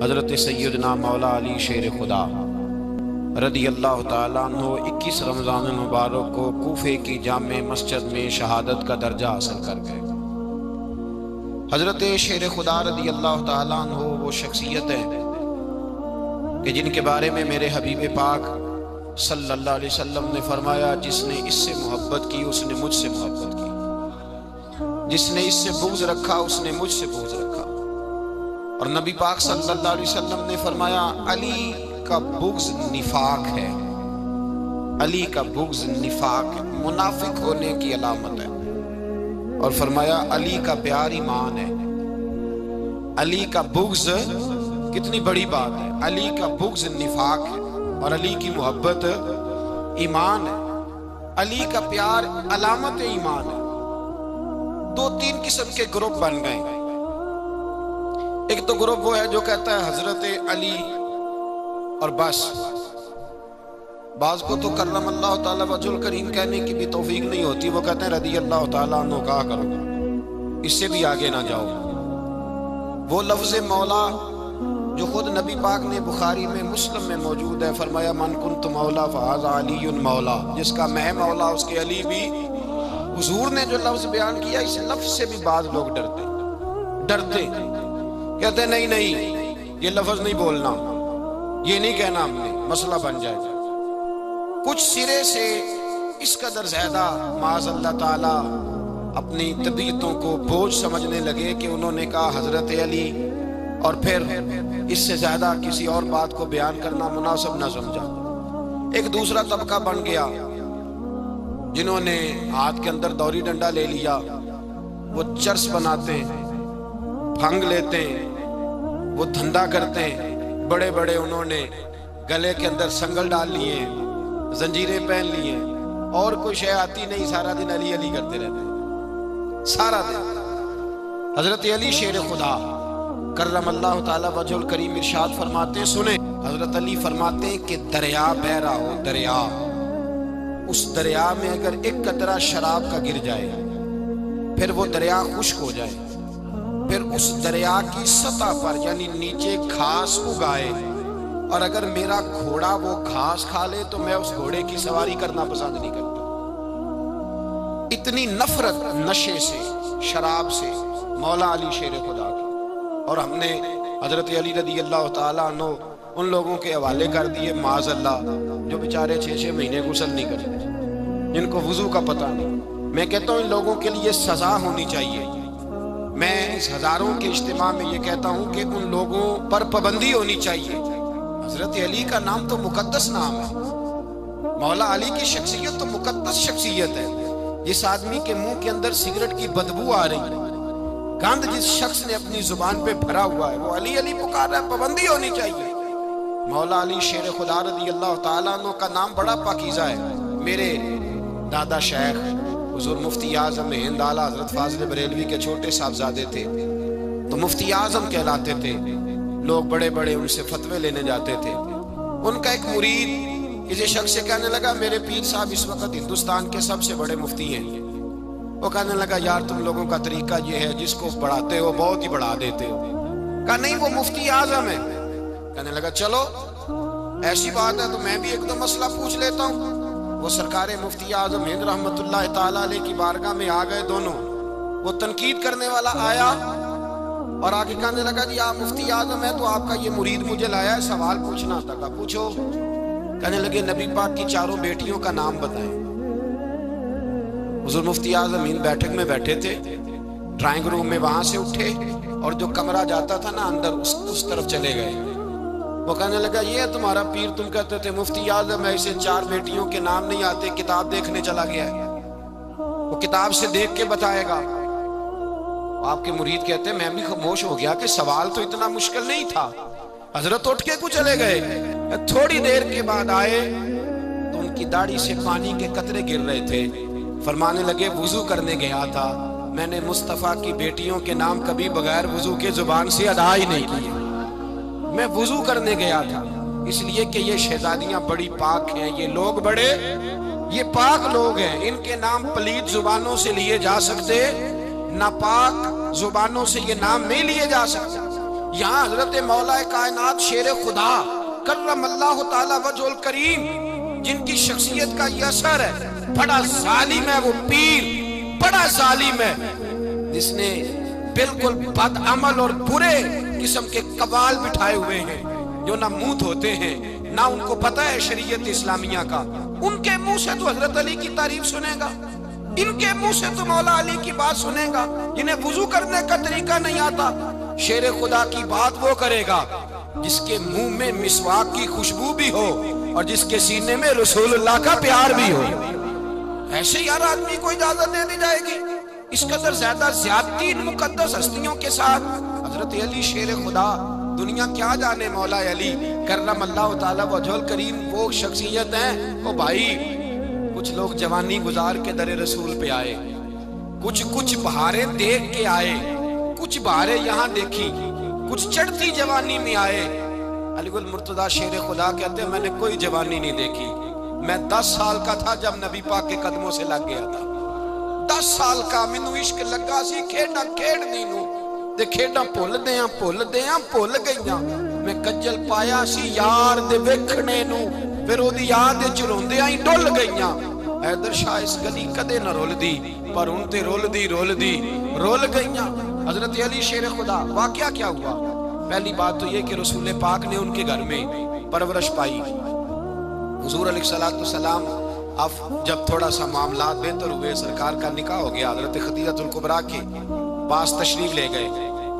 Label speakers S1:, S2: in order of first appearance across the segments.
S1: حضرت سیدنا مولا علی شیر خدا رضی اللہ تعالیٰ عنہ 21 رمضان المبارک کو کوفے کی جامع مسجد میں شہادت کا درجہ حاصل کر گئے۔ حضرت شیر خدا رضی اللہ تعالیٰ عنہ وہ شخصیت ہے کہ جن کے بارے میں میرے حبیب پاک صلی اللہ علیہ وسلم نے فرمایا، جس نے اس سے محبت کی اس نے مجھ سے محبت کی، جس نے اس سے بغض رکھا اس نے مجھ سے بغض رکھا۔ اور نبی پاک صلی اللہ علیہ وسلم نے فرمایا، علی کا بغض نفاق ہے، علی کا بغض نفاق ہے، منافق ہونے کی علامت ہے۔ اور فرمایا علی کا پیار ایمان ہے، علی کا بغض کتنی بڑی بات ہے، علی کا بغض نفاق ہے اور علی کی محبت ایمان ہے، علی کا پیار علامت ایمان ہے۔ دو تین قسم کے گروپ بن گئے۔ ایک تو گروپ وہ ہے جو کہتا ہے حضرت علی اور بس، بعض کو تو کرم اللہ تعالیٰ وجہ الکریم کہنے کی بھی توفیق نہیں ہوتی، وہ کہتے ہیں رضی اللہ تعالیٰ عنہ کہا کرو، اس سے بھی آگے نہ جاؤ۔ وہ لفظ مولا جو خود نبی پاک نے بخاری میں مسلم میں موجود ہے، فرمایا من کنت مولا فہذا علی مولا، جس کا میں مولا اس کے علی بھی۔ حضور نے جو لفظ بیان کیا، اس لفظ سے بھی بعض لوگ ڈرتے کہتے ہیں نہیں نہیں یہ لفظ نہیں بولنا، یہ نہیں کہنا، ہم نے مسئلہ بن جائے گا۔ کچھ سرے سے اس قدر زیادہ معاذ اللہ تعالی اپنی طبیعتوں کو بوجھ سمجھنے لگے کہ انہوں نے کہا حضرت علی، اور پھر اس سے زیادہ کسی اور بات کو بیان کرنا مناسب نہ سمجھا۔ ایک دوسرا طبقہ بن گیا جنہوں نے ہاتھ کے اندر دوری ڈنڈا لے لیا، وہ چرس بناتے ہیں، بھنگ لیتے ہیں، وہ دھندا کرتے ہیں، بڑے بڑے انہوں نے گلے کے اندر سنگل ڈال لیے، زنجیریں پہن لیے، اور کوئی شے آتی نہیں، سارا دن علی علی کرتے رہتے ہیں سارا دن۔ حضرت علی شیر خدا کرم اللہ تعالیٰ وجہ الکریم ارشاد فرماتے ہیں، سنیں، حضرت علی فرماتے ہیں کہ دریا بہ رہا ہو، دریا، اس دریا میں اگر ایک قطرہ شراب کا گر جائے، پھر وہ دریا خشک ہو جائے، پھر اس دریا کی سطح پر یعنی نیچے گھاس اگائے، اور اگر میرا گھوڑا وہ گھاس کھا لے تو میں اس گھوڑے کی سواری کرنا پسند نہیں کرتا۔ اتنی نفرت نشے سے، شراب سے مولا علی شیر خدا کی۔ اور ہم نے حضرت علی رضی اللہ تعالیٰ عنہ ان لوگوں کے حوالے کر دیے معاذ اللہ جو بیچارے 6 مہینے غسل نہیں کرتے، جن کو وضو کا پتہ نہیں۔ میں کہتا ہوں ان لوگوں کے لیے سزا ہونی چاہیے۔ میں اس ہزاروں کے اجتماع میں یہ کہتا ہوں کہ ان لوگوں پر پابندی ہونی چاہیے۔ حضرت علی کا نام تو مقدس نام ہے، مولا علی کی شخصیت تو مقدس شخصیت ہے۔ جس آدمی کے منہ کے اندر سگریٹ کی بدبو آ رہی ہے، گند جس شخص نے اپنی زبان پہ بھرا ہوا ہے، وہ علی علی پکار رہا ہے، پابندی ہونی چاہیے۔ مولا علی شیر خدا رضی اللہ تعالیٰ عنہ کا نام بڑا پاکیزہ ہے۔ میرے دادا شیخ حضور مفتی اعظم ہند اعلیٰ حضرت فاضل بریلوی کے چھوٹے صاحبزادے تھے، تو مفتی اعظم کہلاتے تھے، لوگ بڑے بڑے ان سے فتوے لینے جاتے تھے۔ ان کا ایک مرید کسی شخص سے کہنے لگا میرے پیر صاحب اس وقت ہندوستان کے سب سے بڑے مفتی ہیں۔ وہ کہنے لگا یار تم لوگوں کا طریقہ یہ ہے، جس کو بڑھاتے ہو بہت ہی بڑھا دیتے ہو۔ کہا نہیں وہ مفتی اعظم ہے۔ کہنے لگا چلو ایسی بات ہے تو میں بھی ایک دو مسئلہ پوچھ لیتا ہوں۔ وہ سرکار مفتی اعظم ہند رحمت اللہ تعالیٰ علیہ کی بارگاہ میں آ گئے دونوں۔ وہ تنقید کرنے والا آیا اور آگے کہنے لگا جی آپ مفتی اعظم ہیں تو آپ کا یہ مرید مجھے لایا ہے، سوال پوچھنا تھا۔ کہا پوچھو۔ کہنے لگے نبی پاک کی 4 بیٹیوں کا نام بتائیں۔ حضور مفتی اعظم ہند بیٹھک میں بیٹھے تھے، ڈرائنگ روم میں، وہاں سے اٹھے اور جو کمرہ جاتا تھا نا اندر اس طرف چلے گئے۔ وہ کہنے لگا یہ ہے تمہارا پیر، تم کہتے تھے مفتی اعظم ہے، اسے 4 بیٹیوں کے نام نہیں آتے، کتاب دیکھنے چلا گیا ہے، وہ کتاب سے دیکھ کے بتائے گا۔ آپ کے مرید کہتے ہیں میں بھی خاموش ہو گیا کہ سوال تو اتنا مشکل نہیں تھا۔ حضرت اٹھ کے کچھ چلے گئے، تھوڑی دیر کے بعد آئے تو ان کی داڑھی سے پانی کے قطرے گر رہے تھے۔ فرمانے لگے وضو کرنے گیا تھا، میں نے مصطفیٰ کی بیٹیوں کے نام کبھی بغیر وضو کے زبان سے ادا ہی نہیں کیے، میں وضو کرنے گیا تھا، اس لیے کہ یہ شہزادیاں بڑی پاک ہیں، یہ لوگ بڑے یہ پاک لوگ ہیں، ان کے نام پلید زبانوں سے لیے جا سکتے، ناپاک زبانوں سے یہ نام نہیں لیے جا سکتے۔ یہاں حضرت مولا کائنات شیر خدا کرم اللہ تعالی وجہہ کریم جن کی شخصیت کا یہ اثر ہے، بڑا ظالم ہے وہ پیر، بڑا ظالم ہے جس نے بالکل بد عمل اور برے قسم کے قبال بٹھائے ہوئے ہیں، جو نہ منہ دھوتے ہیں نہ ان کو پتہ ہے شریعت اسلامیہ کا۔ ان کے منہ سے تو حضرت علی کی تعریف سنے گا، ان کے منہ سے تو مولا علی کی بات سنے گا، جنہیں وضو کرنے کا طریقہ نہیں آتا۔ شیر خدا کی بات وہ کرے گا جس کے منہ میں مسواک کی خوشبو بھی ہو اور جس کے سینے میں رسول اللہ کا پیار بھی ہو۔ ایسے یار آدمی کو اجازت دے دی جائے گی؟ اس قدر زیادہ زیادتی ان مقدس ہستیوں کے ساتھ۔ حضرت علی شیر خدا، دنیا کیا جانے مولا علی کرم اللہ تعالی وجہہ کریم وہ شخصیت ہیں۔ او بھائی، کچھ لوگ جوانی گزار کے در رسول پہ آئے، کچھ بہاریں دیکھ کے آئے، کچھ بہاریں یہاں دیکھی، کچھ چڑھتی جوانی میں آئے۔ علی گل مرتضیٰ شیر خدا کہتے ہیں میں نے کوئی جوانی نہیں دیکھی، میں 10 سال کا تھا جب نبی پاک کے قدموں سے لگ گیا تھا۔ 10 سال کا مینوں عشق لگا سی، کھیڈاں کھیڈ دی نوں تے کھیڈاں بھول گئیاں۔ میں کجل پایا سی یار دے ویکھنے نوں، پھر او دی یاد وچ روندیاں ہی ڈل گئیاں۔ حیدر شاہ اس گلی کدے نہ رول دی، پر ان تے رول دی رول گئیاں۔ حضرت علی شیر خدا، واقعہ کیا ہوا؟ پہلی بات تو یہ کہ رسول پاک نے ان کے گھر میں پرورش پائی۔ حضور علیہ السلام اب جب تھوڑا سا معاملات بہتر ہوئے، سرکار کا نکاح ہو گیا، حضرت خدیجہ الکبریٰ کے پاس تشریف لے گئے۔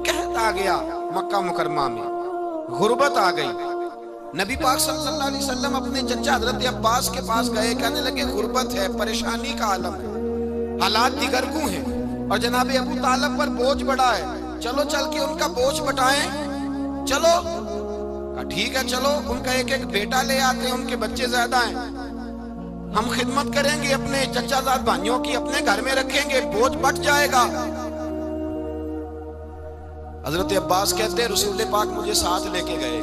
S1: قحط آ گیا مکہ مکرمہ میں، غربت آ گئی۔ نبی پاک صلی اللہ علیہ وسلم اپنے چچا حضرت عباس کے پاس گئے، کہنے لگے غربت ہے، پریشانی کا عالم ہے، حالات دیگرگوں ہیں، اور جناب ابو طالب پر بوجھ بڑا ہے، چلو چل کے ان کا بوجھ بٹائیں۔ چلو ٹھیک ہے، چلو ان کا ایک بیٹا لے آتے ہیں، ان کے بچے زیادہ ہیں، ہم خدمت کریں گے اپنے چچا زاد بھائیوں کی، اپنے گھر میں رکھیں گے، بوجھ بٹ جائے گا۔ حضرت عباس کہتے ہیں رسول پاک مجھے ساتھ لے کے گئے،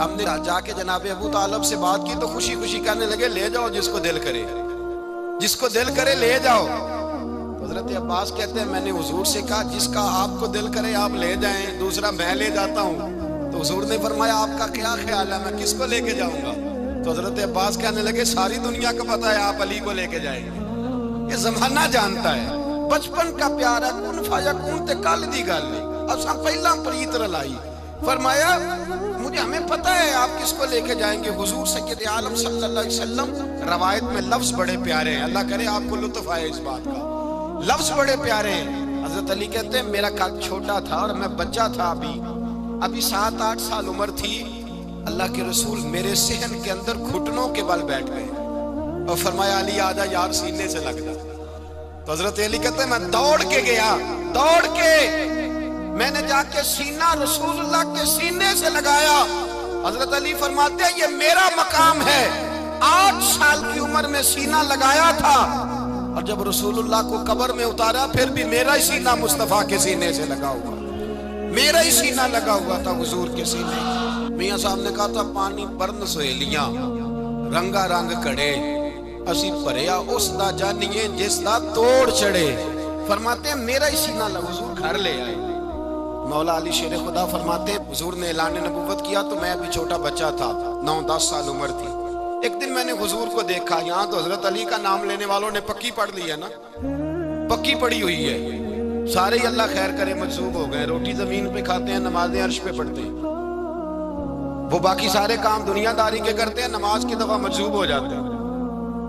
S1: ہم نے جا کے جناب ابو طالب سے بات کی تو خوشی خوشی کہنے لگے لے جاؤ جس کو دل کرے لے جاؤ۔ حضرت عباس کہتے ہیں میں نے حضور سے کہا جس کا آپ کو دل کرے آپ لے جائیں، دوسرا میں لے جاتا ہوں۔ تو حضور نے فرمایا آپ کا کیا خیال ہے، میں کس کو لے کے جاؤں گا؟ تو حضرت عباس کہنے لگے ساری دنیا کو پتا ہے آپ علی کو لے کے جائیں گے، یہ زمانہ جانتا ہے، بچپن کا پیار ہے، کن فیکون تے کل دی گل نہیں، اساں پہلا پریت رلائی۔ فرمایا مجھے ہمیں پتہ ہے آپ کس کو لے کے جائیں گے، حضور سید عالم صلی اللہ علیہ وسلم۔ روایت میں لفظ بڑے پیارے ہیں، اللہ کرے آپ کو لطف آئے اس بات کا، لفظ بڑے پیارے ہیں۔ حضرت علی کہتے ہیں میرا قد چھوٹا تھا اور میں بچہ تھا، ابھی 7-8 سال عمر تھی، اللہ کے رسول میرے صحن کے اندر گھٹنوں کے بل بیٹھ گئے اور فرمایا علی آجا یار سینے سے لگ جا۔ تو حضرت علی کہتے ہیں میں دوڑ کے گیا، میں نے جا کے سینہ رسول اللہ کے سینے سے لگایا۔ حضرت علی فرماتے ہیں یہ میرا مقام ہے، 8 سال کی عمر میں سینہ لگایا تھا، اور جب رسول اللہ کو قبر میں اتارا پھر بھی میرا ہی سینہ مصطفیٰ کے سینے سے لگا ہوا، میرا ہی سینہ لگا ہوا تھا حضور کے سینے۔ میاں صاحب نے کہا تھا پانی برن سہیلیاں رنگا رنگ کڑے، اسی پریا اس دا جانیے جس دا توڑ چڑے۔ فرماتے ہیں میرا ہی سینہ لگا، حضور گھر لے آئے۔ مولا علی شیر خدا فرماتے ہیں حضور نے اعلان نبوت کیا تو میں ابھی چھوٹا بچہ تھا، 9-10 سال عمر تھی۔ ایک دن میں نے حضور کو دیکھا، یہاں تو حضرت علی کا نام لینے والوں نے پکی پڑھ لی ہے نا، پکی پڑھی ہوئی ہے، سارے ہی اللہ خیر کرے مجذوب ہو گئے، روٹی زمین پہ کھاتے ہیں، نمازیں عرش پہ پڑھتے ہیں، وہ باقی سارے کام دنیا داری کے کرتے ہیں، نماز کی دفعہ مجذوب ہو جاتے ہیں،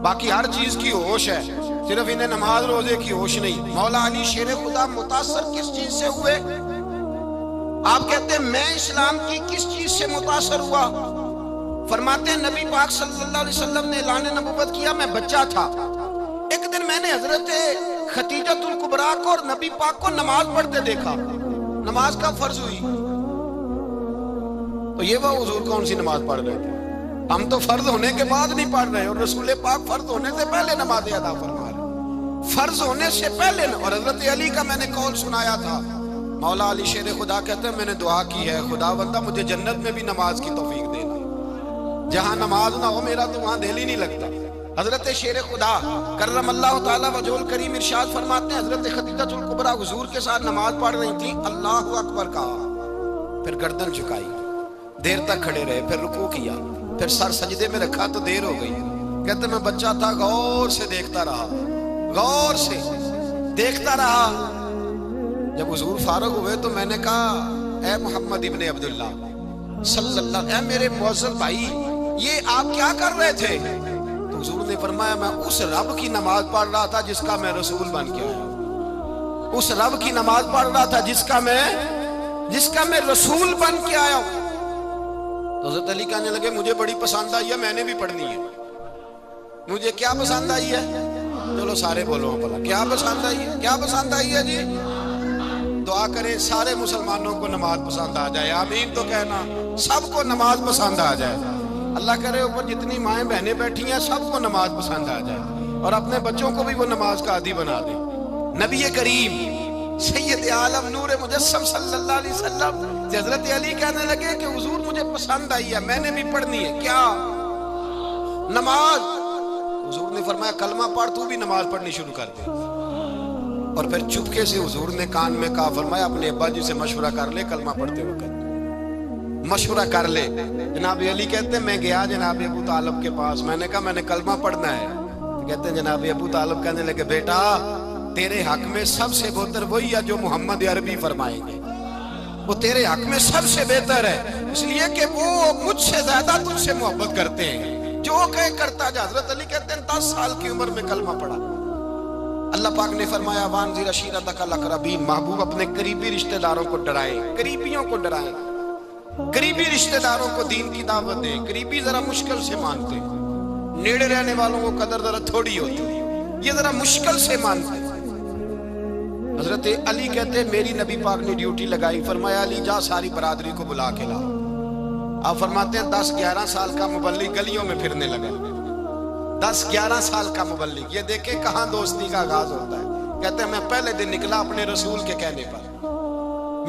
S1: باقی ہر چیز کی ہوش ہے، صرف انہیں نماز روزے کی ہوش نہیں۔ مولا علی شیر خدا متاثر کس چیز سے ہوئے؟ آپ کہتے ہیں میں اسلام کی کس چیز سے متاثر ہوا؟ فرماتے ہیں نبی پاک صلی اللہ علیہ وسلم نے اعلان نبوت کیا، میں بچہ تھا، ایک دن میں نے حضرت خدیجہ الکبریٰ کو اور نبی پاک کو نماز پڑھتے دیکھا، نماز کا فرض ہوئی، تو یہ وہ حضور کون سی نماز پڑھ رہے تھے؟ ہم تو فرض ہونے کے بعد نہیں پڑھ رہے، اور رسول پاک فرض ہونے سے پہلے نماز ادا فرما رہے، فرض ہونے سے پہلے۔ اور حضرت علی کا میں نے قول سنایا تھا، مولا علی شیر خدا کہتے ہیں میں نے دعا کی ہے خدا بندہ مجھے جنت میں بھی نماز کی توفیق دینا، جہاں نماز نہ ہو میرا تو وہاں دل ہی نہیں لگتا۔ حضرت شیر خدا کرم اللہ تعالی وجہہ کریم ارشاد فرماتے ہیں حضرت خدیجہ الکبریٰ حضور کے ساتھ نماز پڑھ رہی تھی، اللہ اکبر کہا، پھر گردن جھکائی، دیر تک کھڑے رہے، پھر رکوع کیا، پھر سر سجدے میں رکھا تو دیر ہو گئی۔ کہتے میں بچہ تھا، غور سے دیکھتا رہا، غور سے دیکھتا رہا۔ جب حضور فارغ ہوئے تو میں نے کہا اے محمد ابن عبداللہ صلی اللہ، اے میرے معزز بھائی، یہ آپ کیا کر رہے تھے؟ تو حضور نے فرمایا میں اس رب کی نماز پڑھ رہا تھا جس کا میں رسول بن کے آیا، اس رب کی نماز پڑھ رہا تھا جس کا میں رسول بن کے آیا ہوں۔ تو حضرت علی کہنے لگے مجھے بڑی پسند آئی ہے، میں نے بھی پڑھنی ہے۔ مجھے کیا پسند آئی ہے؟ چلو سارے بولو بولا، کیا پسند آئی ہے؟ کیا پسند آئی ہے جی؟ دعا کریں سارے مسلمانوں کو نماز پسند آ جائے، آمین تو کہنا، سب کو نماز پسند آ جائے۔ اللہ کرے اوپر جتنی مائیں بہنیں بیٹھی ہیں سب کو نماز پسند آ جائے، اور اپنے بچوں کو بھی وہ نماز کا عادی بنا دے۔ نبی کریم سید عالم نور مجسم صلی اللہ علیہ وسلم حضرت علی کہنے لگے کہ حضور مجھے پسند آئی ہے، میں نے بھی پڑھنی ہے۔ کیا؟ نماز۔ حضور نے فرمایا کلمہ پڑھ، تو بھی نماز پڑھنی شروع کر دے۔ اور پھر چپکے سے حضور نے کان میں کہا، فرمایا اپنے ابا جی سے مشورہ کر لے کلمہ پڑھتے وقت، مشورہ کر لے۔ جناب علی کہتے ہیں میں گیا جناب ابو طالب کے پاس، میں نے کہا میں نے کلمہ پڑھنا ہے۔ کہتے ہیں جناب ابو طالب کہنے لگے بیٹا تیرے حق میں سب سے بہتر وہی ہے جو محمد عربی فرمائیں گے، وہ تیرے حق میں سب سے بہتر ہے، اس لیے کہ وہ مجھ سے زیادہ تجھ سے محبت کرتے ہیں، جو کہے کرتا جا۔ حضرت علی کہتے ہیں 10 سال کی عمر میں کلمہ پڑھا۔ اللہ پاک نے فرمایا وانذر عشیرتک الاقربین، محبوب اپنے قریبی رشتہ داروں کو ڈرائیں، قریبیوں کو ڈرائیں، قریبی رشتہ داروں کو دین کی دعوت دیں۔ قریبی ذرا مشکل سے مانتے، نیڑے رہنے والوں کو قدر ذرا تھوڑی ہوتی، یہ ذرا مشکل سے مانتے۔ حضرت علی کہتے ہیں میری نبی پاک نے ڈیوٹی لگائی، فرمایا علی جا ساری برادری کو بلا کے لا۔ آپ فرماتے ہیں 10-11 سال کا مبلغ گلیوں میں پھرنے لگا، 10-11 سال کا مبلغ، یہ دیکھیں کہاں دوستی کا آغاز ہوتا ہے۔ کہتے ہیں میں پہلے دن نکلا اپنے رسول کے کہنے پر،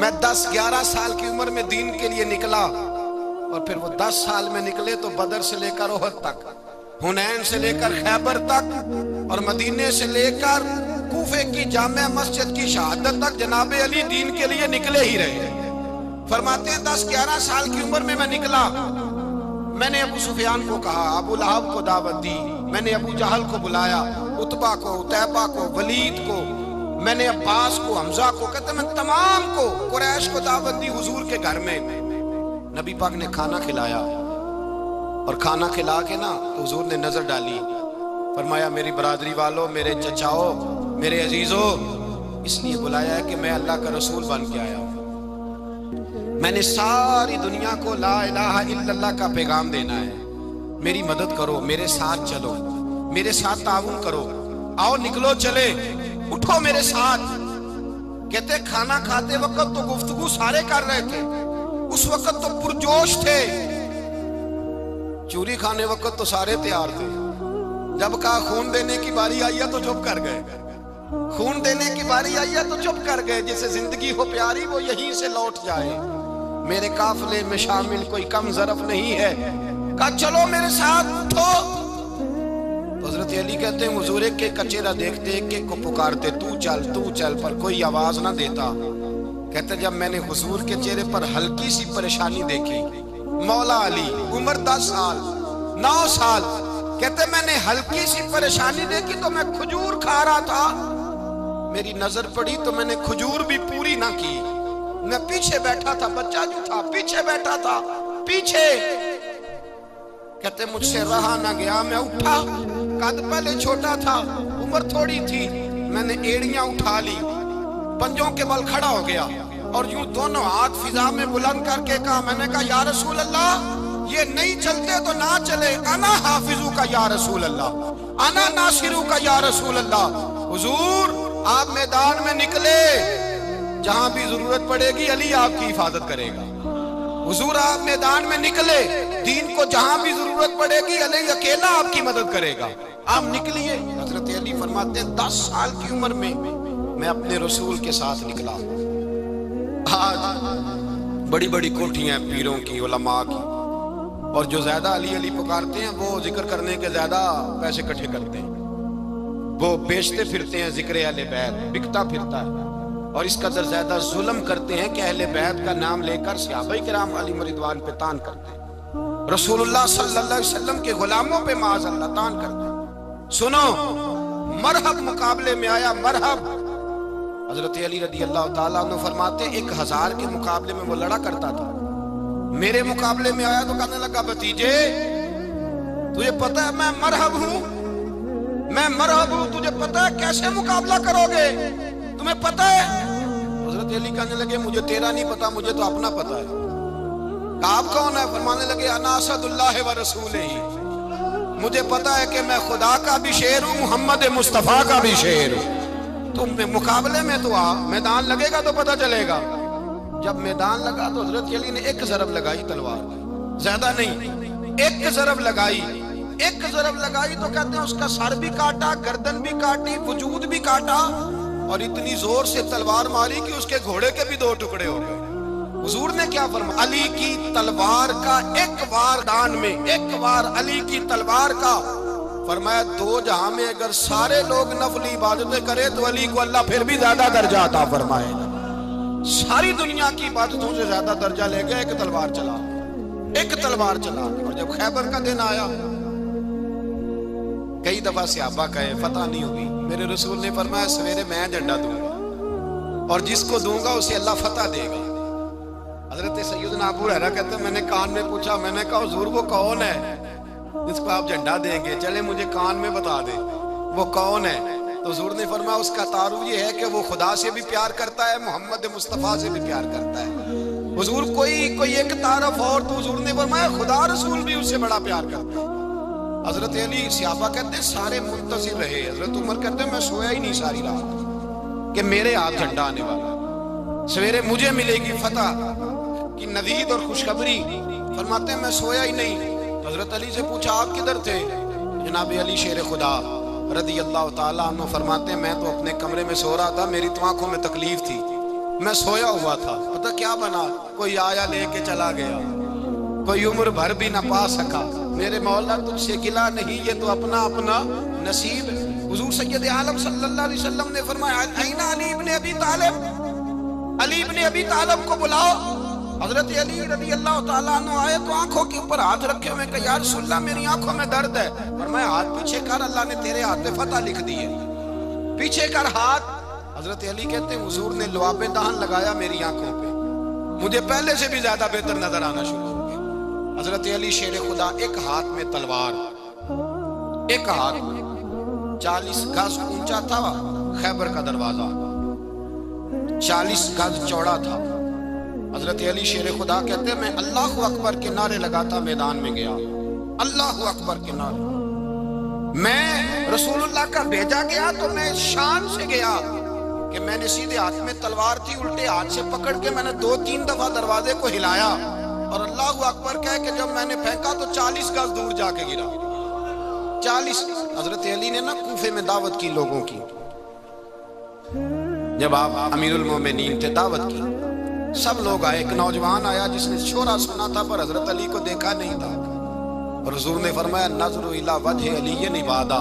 S1: میں 10-11 سال کی عمر میں دین کے لیے نکلا، اور پھر وہ 10 سال میں نکلے تو بدر سے لے کر احد تک، حنین سے لے کر خیبر تک، اور مدینے سے لے کر کوفے کی جامع مسجد کی شہادت تک جناب علی دین کے لیے نکلے ہی رہے۔ فرماتے ہیں 10-11 سال کی عمر میں میں نکلا، میں نے ابو سفیان کو کہا، ابو لہب کو دعوت دی، میں نے ابو جہل کو بلایا، عتبہ کو، عتیبہ کو، ولید کو، میں نے عباس کو، حمزہ کو، کہتے میں تمام کو، قریش کو دعوت دی حضور کے گھر میں۔ نبی پاک نے کھانا کھلایا، اور کھانا کھلا کے نا حضور نے نظر ڈالی، فرمایا میری برادری والوں، میرے چچاؤ، میرے عزیزو، اس لیے بلایا ہے کہ میں اللہ کا رسول بن کے آیا ہوں، میں نے ساری دنیا کو لا الہ الا اللہ کا پیغام دینا ہے، میری مدد کرو، میرے ساتھ چلو، میرے ساتھ تعاون کرو، آؤ نکلو چلے، اٹھو میرے ساتھ۔ کہتے کھانا کھاتے وقت تو گفتگو سارے کر رہے تھے، اس وقت تو پرجوش تھے، چوری کھانے وقت تو سارے تیار تھے، جب کہا خون دینے کی باری آئی ہے تو چپ کر گئے، خون دینے کی باری آئی ہے تو چپ کر گئے، جسے زندگی ہو پیاری وہ یہیں سے لوٹ جائے، میرے قافلے میں شامل کوئی کم ظرف نہیں ہے، کہا چلو میرے ساتھ اٹھو۔ حضرت علی کہتے ہیں حضور ایک ایک کا چہرہ دیکھتے، ایک ایک کو پکارتے، تو چل، پر کوئی آواز نہ دیتا۔ کہتے جب میں نے حضور کے چہرے پر ہلکی سی پریشانی دیکھی، مولا علی عمر 10 سال 9 سال، کہتے میں نے ہلکی سی پریشانی دیکھی تو میں کھجور کھا رہا تھا، میری نظر پڑی تو میں نے کھجور بھی پوری نہ کی، میں پیچھے بیٹھا تھا، بچہ جو تھا پیچھے بیٹھا تھا، پیچھے۔ کہتے مجھ سے رہا نہ گیا، میں اٹھا، قد پہلے چھوٹا تھا، عمر تھوڑی تھی، میں نے ایڑیاں اٹھا لی، پنجوں کے بل کھڑا ہو گیا، اور یوں دونوں ہاتھ فضا میں بلند کر کے کہا، میں نے کہا یا رسول اللہ یہ نہیں چلتے تو نہ چلے، انا حافظو کا یا رسول اللہ، انا ناصرو کا یا رسول اللہ۔ حضور آپ میدان میں نکلے، جہاں بھی ضرورت پڑے گی علی آپ کی حفاظت کرے گا، حضور آپ میدان میں نکلے، دین کو جہاں بھی ضرورت پڑے گی علی اکیلا آپ کی مدد کرے گا، آپ نکلیے۔ حضرت علی فرماتے ہیں 10 سال کی عمر میں میں اپنے رسول کے ساتھ نکلا۔ آج بڑی بڑی کوٹھیاں پیروں کی، علماء کی، اور جو زیادہ علی علی پکارتے ہیں وہ ذکر کرنے کے زیادہ پیسے اکٹھے کرتے ہیں، وہ بیچتے پھرتے ہیں ذکر اہل بیت، بکتا پھرتا ہے، اور اس قدر زیادہ ظلم کرتے ہیں کہ اہل بیت کا نام لے کر صحابہ کرام علیہ رضوان پہ تان کرتے ہیں، رسول اللہ صلی اللہ علیہ وسلم کے غلاموں پہ معاذ اللہ تان کرتے ہیں۔ سنو، مرحب مقابلے میں آیا، مرحب۔ حضرت علی رضی اللہ تعالیٰ عنہ فرماتے ہیں 1000 کے مقابلے میں وہ لڑا کرتا تھا، میرے مقابلے میں آیا تو کہنے لگا بھتیجے تجھے پتہ ہے میں مرحب ہوں، میں مرحب ہوں، تجھے پتہ ہے کیسے مقابلہ کرو گے، تمہیں پتہ ہے؟ حضرت علی کہنے لگے مجھے تیرا نہیں پتا، مجھے تو اپنا پتا ہے۔ آپ کون ہے؟ فرمانے لگے انا اسد اللہ و رسولہ، مجھے پتا ہے کہ میں خدا کا بھی شیر ہوں، محمد مصطفیٰ کا بھی شیر ہوں۔ تم مقابلے میں تو آ، میدان لگے گا تو پتہ چلے گا۔ جب میدان لگا تو حضرت علی نے ایک ضرب لگائی تلوار، زیادہ نہیں، ایک ضرب لگائی، ایک ضرب لگائی تو کہتے ہیں اس کا سر بھی کاٹا، گردن بھی کاٹی، وجود بھی کاٹا، اور اتنی زور سے تلوار ماری کہ اس کے گھوڑے کے بھی 2 ٹکڑے ہو گئے۔ حضور نے کیا فرمایا؟ علی کی تلوار کا ایک وار دان میں، ایک وار علی کی تلوار کا، فرمایا 2 جہاں میں اگر سارے لوگ نفلی عبادتیں کرے تو علی کو اللہ پھر بھی زیادہ درجہ عطا فرمائے گا۔ ساری دنیا کی عبادتوں سے زیادہ درجہ لے گیا ایک تلوار چلا، ایک تلوار چلا۔ اور جب خیبر کا دن آیا، کئی دفعہ صحابہ کہے فتح نہیں ہوگی، میرے رسول نے فرمایا سویرے میں جھنڈا دوں گا اور جس کو دوں گا اسے اللہ فتح دے گا۔ حضرت سیدنا ابو ہریرہ کہتے ہیں میں نے کان میں پوچھا، میں نے کہا حضور وہ کون ہے جس کو آپ جھنڈا دیں گے؟ چلے مجھے کان میں بتا دیں وہ کون ہے۔ تو حضور نے فرمایا اس کا تعارف یہ ہے کہ وہ خدا سے بھی پیار کرتا ہے، محمد مصطفیٰ سے بھی پیار کرتا ہے۔ حضور کوئی ایک تعارف اور، تو حضور نے فرمایا خدا رسول بھی اس سے بڑا پیار کرتا ہے۔ حضرت علی صحابہ کہتے ہیں سارے منتظر رہے، حضرت عمر کہتے ہیں میں سویا ہی نہیں ساری رات کہ میرے ہاتھ جھنڈا آنے والا، سویرے مجھے ملے گی فتح کی نوید اور خوشخبری۔ فرماتے ہیں میں سویا ہی نہیں۔ حضرت علی سے پوچھا آپ کدھر تھے؟ جناب علی شیر خدا رضی اللہ تعالیٰ عنہ فرماتے ہیں میں تو اپنے کمرے میں سو رہا تھا، میری تو آنکھوں میں تکلیف تھی، میں سویا ہوا تھا، پتہ کیا بنا؟ کوئی آیا لے کے چلا گیا، کوئی عمر بھر بھی نہ پا سکا۔ میرے مولا تجھ سے گلہ نہیں، یہ تو اپنا اپنا نصیب ہے۔ حضور سید عالم صلی اللہ علیہ وسلم نے فرمایا این علی ابن ابی طالب، علی ابن ابی طالب کو بلاؤ۔ حضرت علی رضی اللہ تعالیٰ عنہ آئے تو آنکھوں کے اوپر ہاتھ رکھے ہوئے کہ یا رسول اللہ میری آنکھوں میں درد ہے۔ فرمایا ہاتھ پیچھے کر، اللہ نے تیرے ہاتھ میں فتح لکھ دی ہے، پیچھے کر ہاتھ۔ حضرت علی کہتے ہیں حضور نے لعاب دہن لگایا میری آنکھوں پہ، مجھے پہلے سے بھی زیادہ بہتر نظر آنا شروع ہو گیا۔ حضرت علی شیر خدا ایک ہاتھ میں تلوار، ایک ہاتھ 40 گز اونچا تھا خیبر کا دروازہ، 40 گز چوڑا تھا۔ حضرت علی شیر خدا کہتے ہیں میں اللہ اکبر کے نعرے لگاتا میدان میں گیا، اللہ اکبر کے نعرے۔ میں رسول اللہ کا بھیجا گیا تو میں شان سے گیا کہ میں نے سیدھے ہاتھ میں تلوار تھی، الٹے ہاتھ سے پکڑ کے میں نے 2-3 دفعہ دروازے کو ہلایا اور اللہ اکبر کہہ کہ جب میں نے پھینکا تو 40 گز دور جا کے گرا۔ 40 حضرت علی نے نا کوفے میں دعوت کی لوگوں کی، جب آپ امیر المومنین تھے دعوت کی، سب لوگ آئے۔ ایک نوجوان آیا جس نے شورا سنا تھا پر حضرت علی کو دیکھا نہیں تھا، اور حضور نے فرمایا نظر الی وجہ علی عبادہ،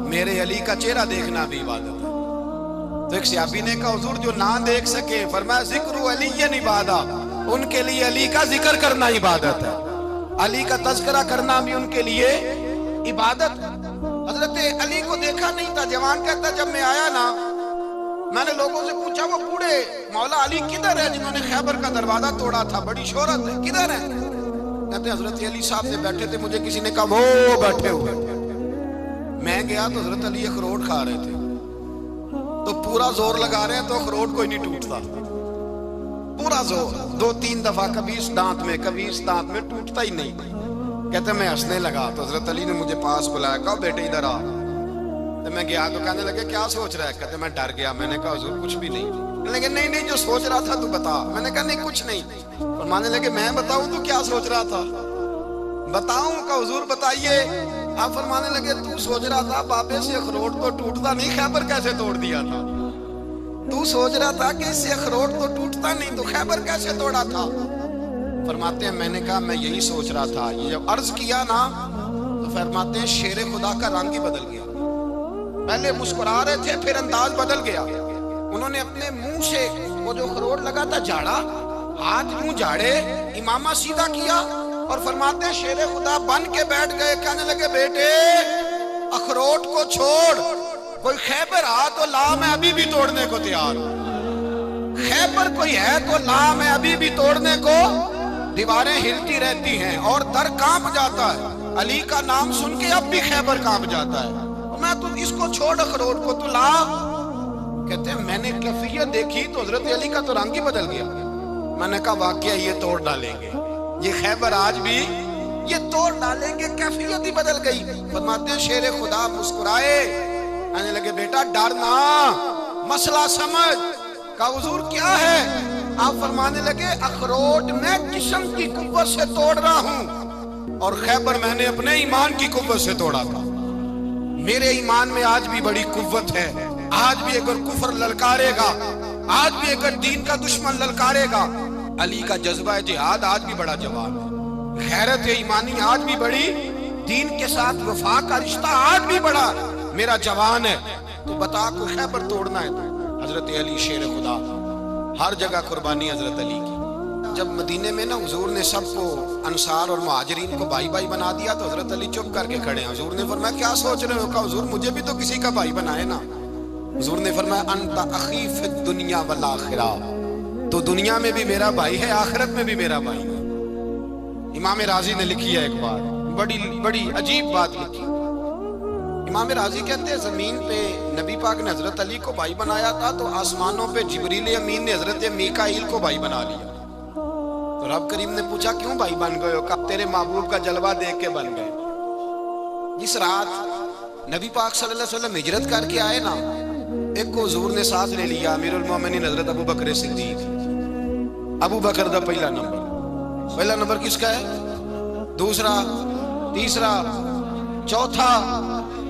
S1: میرے علی کا چہرہ دیکھنا بھی عبادت ہے۔ تو ایک صحابی نے کہا حضور جو نہ دیکھ سکے، فرمایا ذکر علی عبادہ، ان کے لیے علی کا ذکر کرنا عبادت ہے، علی کا تذکرہ کرنا بھی ان کے لیے عبادت ہے۔ حضرت علی کو دیکھا نہیں تھا۔ جوان کہتا جب میں آیا نا میں نے لوگوں سے پوچھا وہ بوڑھے مولا علی کدھر ہے جنہوں نے خیبر کا دروازہ توڑا تھا، بڑی شہرت ہے، کدھر ہے؟ کہتے حضرت علی صاحب سے بیٹھے تھے، مجھے کسی نے کہا وہ بیٹھے ہوئے۔ میں گیا تو حضرت علی اخروٹ کھا رہے تھے، تو پورا زور لگا رہے ہیں تو اخروٹ کوئی نہیں ٹوٹتا، پورا زور 2-3 دفعہ، کبھی اس دانت میں کبھی اس دانت میں، ٹوٹتا ہی نہیں۔ کہتے میں ہنسنے لگا تو حضرت علی نے مجھے پاس بلایا، کہا بیٹے ادھر آ۔ تو میں گیا تو کہنے لگے کیا سوچ رہا ہے؟ کہتے میں ڈر گیا۔ میں نے کہا حضور کچھ بھی نہیں۔ لیکن نہیں جو سوچ رہا تھا تو بتا۔ میں نے کہا نہیں کچھ نہیں۔ فرمانے لگے میں بتاؤں تو کیا سوچ رہا تھا؟ بتاؤں؟ کہ حضور بتائیے۔ آپ فرمانے لگے تو سوچ رہا تھا بابے سے اخروٹ تو ٹوٹتا نہیں، خیبر کیسے توڑ دیا تھا؟ تو سوچ رہا تھا کہ اس سے اخروٹ تو ٹوٹتا نہیں تو خیبر کیسے توڑا تھا؟ فرماتے ہیں میں نے کہا میں یہی سوچ رہا تھا۔ یہ جب عرض کیا نا تو فرماتے ہیں شیر خدا کا رنگ ہی بدل گیا، پہلے مسکرا رہے تھے پھر انداز بدل گیا۔ انہوں نے اپنے منہ سے وہ جو اخروٹ لگا تھا جھاڑا، ہاتھ منہ جھاڑے، امامہ سیدھا کیا اور فرماتے ہیں شیر خدا بن کے بیٹھ گئے، کہنے لگے بیٹے اخروٹ کو چھوڑ، کوئی خیبر آ تو لا، میں ابھی بھی توڑنے کو تیار ہوں، خیبر کوئی ہے تو لا، میں ابھی بھی توڑنے کو، دیواریں ہلتی رہتی ہیں اور در کانپ جاتا ہے، علی کا نام سن کے اب بھی خیبر کانپ جاتا ہے، میں تو اس کو چھوڑ اخروٹ کو تو لا۔ کہتے ہیں میں نے کیفیت دیکھی تو حضرت علی کا تو رنگ ہی بدل گیا، میں نے کہا واقعہ یہ توڑ ڈالیں گے، یہ خیبر آج بھی یہ توڑ ڈالیں گے، کیفیت ہی بدل گئی۔ فرماتے ہیں شیر خدا مسکرائے، کہنے لگے بیٹا ڈرنا، مسئلہ سمجھ، کہا حضور کیا ہے؟ آپ فرمانے لگے اخروٹ میں جسم کی قوت سے توڑ رہا ہوں اور خیبر میں نے اپنے ایمان کی قوت سے توڑا تھا، میرے ایمان میں آج بھی بڑی قوت ہے، آج بھی اگر کفر للکارے گا، آج بھی اگر دین کا دشمن للکارے گا، علی کا جذبہ جہاد آج بھی بڑا جوان ہے، غیرت ایمانی آج بھی بڑی، دین کے ساتھ وفا کا رشتہ آج بھی بڑا میرا جوان ہے، تو بتا کو خیبر توڑنا ہے تو حضرت علی شیر خدا، ہر جگہ قربانی حضرت علی کی۔ جب مدینے میں نا حضور نے سب کو انصار اور مہاجرین کو بھائی بھائی بنا دیا تو حضرت علی چپ کر کے کھڑے ہیں، حضور نے فرمایا کیا سوچ رہے ہو؟ کہا حضور مجھے بھی تو کسی کا بھائی بنائے نا۔ حضور نے فرمایا انت اخی فی الدنیا والآخرہ، تو دنیا میں بھی میرا بھائی ہے، آخرت میں بھی میرا بھائی ہے۔ امام راضی نے لکھی ہے ایک بات، بڑی عجیب بات لکھی۔ امام راضی کہتے ہیں زمین پہ نبی پاک نے حضرت علی کو بھائی بنایا تھا تو آسمانوں پہ جبریل امین نے حضرت میکائیل کو بھائی بنا لیا، تو رب کریم نے پوچھا کیوں بھائی بن گئے ہو؟ کہا تیرے محبوب کا جلوہ دیکھ کے بن گئے۔ جس رات نبی پاک صلی اللہ علیہ وسلم ہجرت کر کے آئے نا، ایک کو حضور نے ساتھ لے لیا، امیر المومنین حضرت ابو بکر صدیق، ابو بکر دا پہلا نمبر کس کا ہے؟ دوسرا، تیسرا، چوتھا،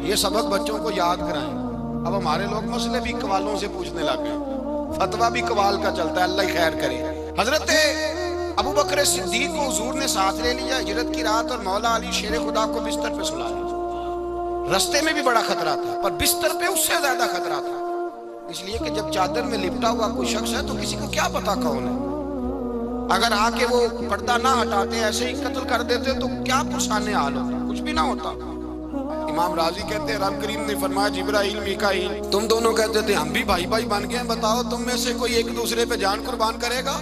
S1: یہ سبق بچوں کو یاد کرائیں۔ اب ہمارے لوگ مسئلے بھی قوالوں سے پوچھنے لگ گئے، فتویٰ بھی قوال کا چلتا ہے، اللہ خیر کرے۔ حضرت ابو بکر صدیق کو حضور نے ساتھ لے لیا ہجرت کی رات، اور مولا علی شیر خدا کو بستر پہ سلایا۔ رستے میں بھی بڑا خطرہ تھا پر بستر پہ اس سے زیادہ خطرہ تھا، اس لیے کہ جب چادر میں لپٹا ہوا کوئی شخص ہے تو کسی کو کیا پتا کون ہے، اگر آ کے وہ پردہ نہ ہٹاتے ایسے ہی قتل کر دیتے تو کیا پرسانے حال ہوتا، کچھ بھی نہ ہوتا۔ امام راضی کہتے ہیں رب کریم نے فرمایا جبرائیل میکائیل تم دونوں کہتے تھے ہم بھی بھائی بھائی بن گئے، بتاؤ تم میں سے کوئی ایک دوسرے پہ جان قربان کرے گا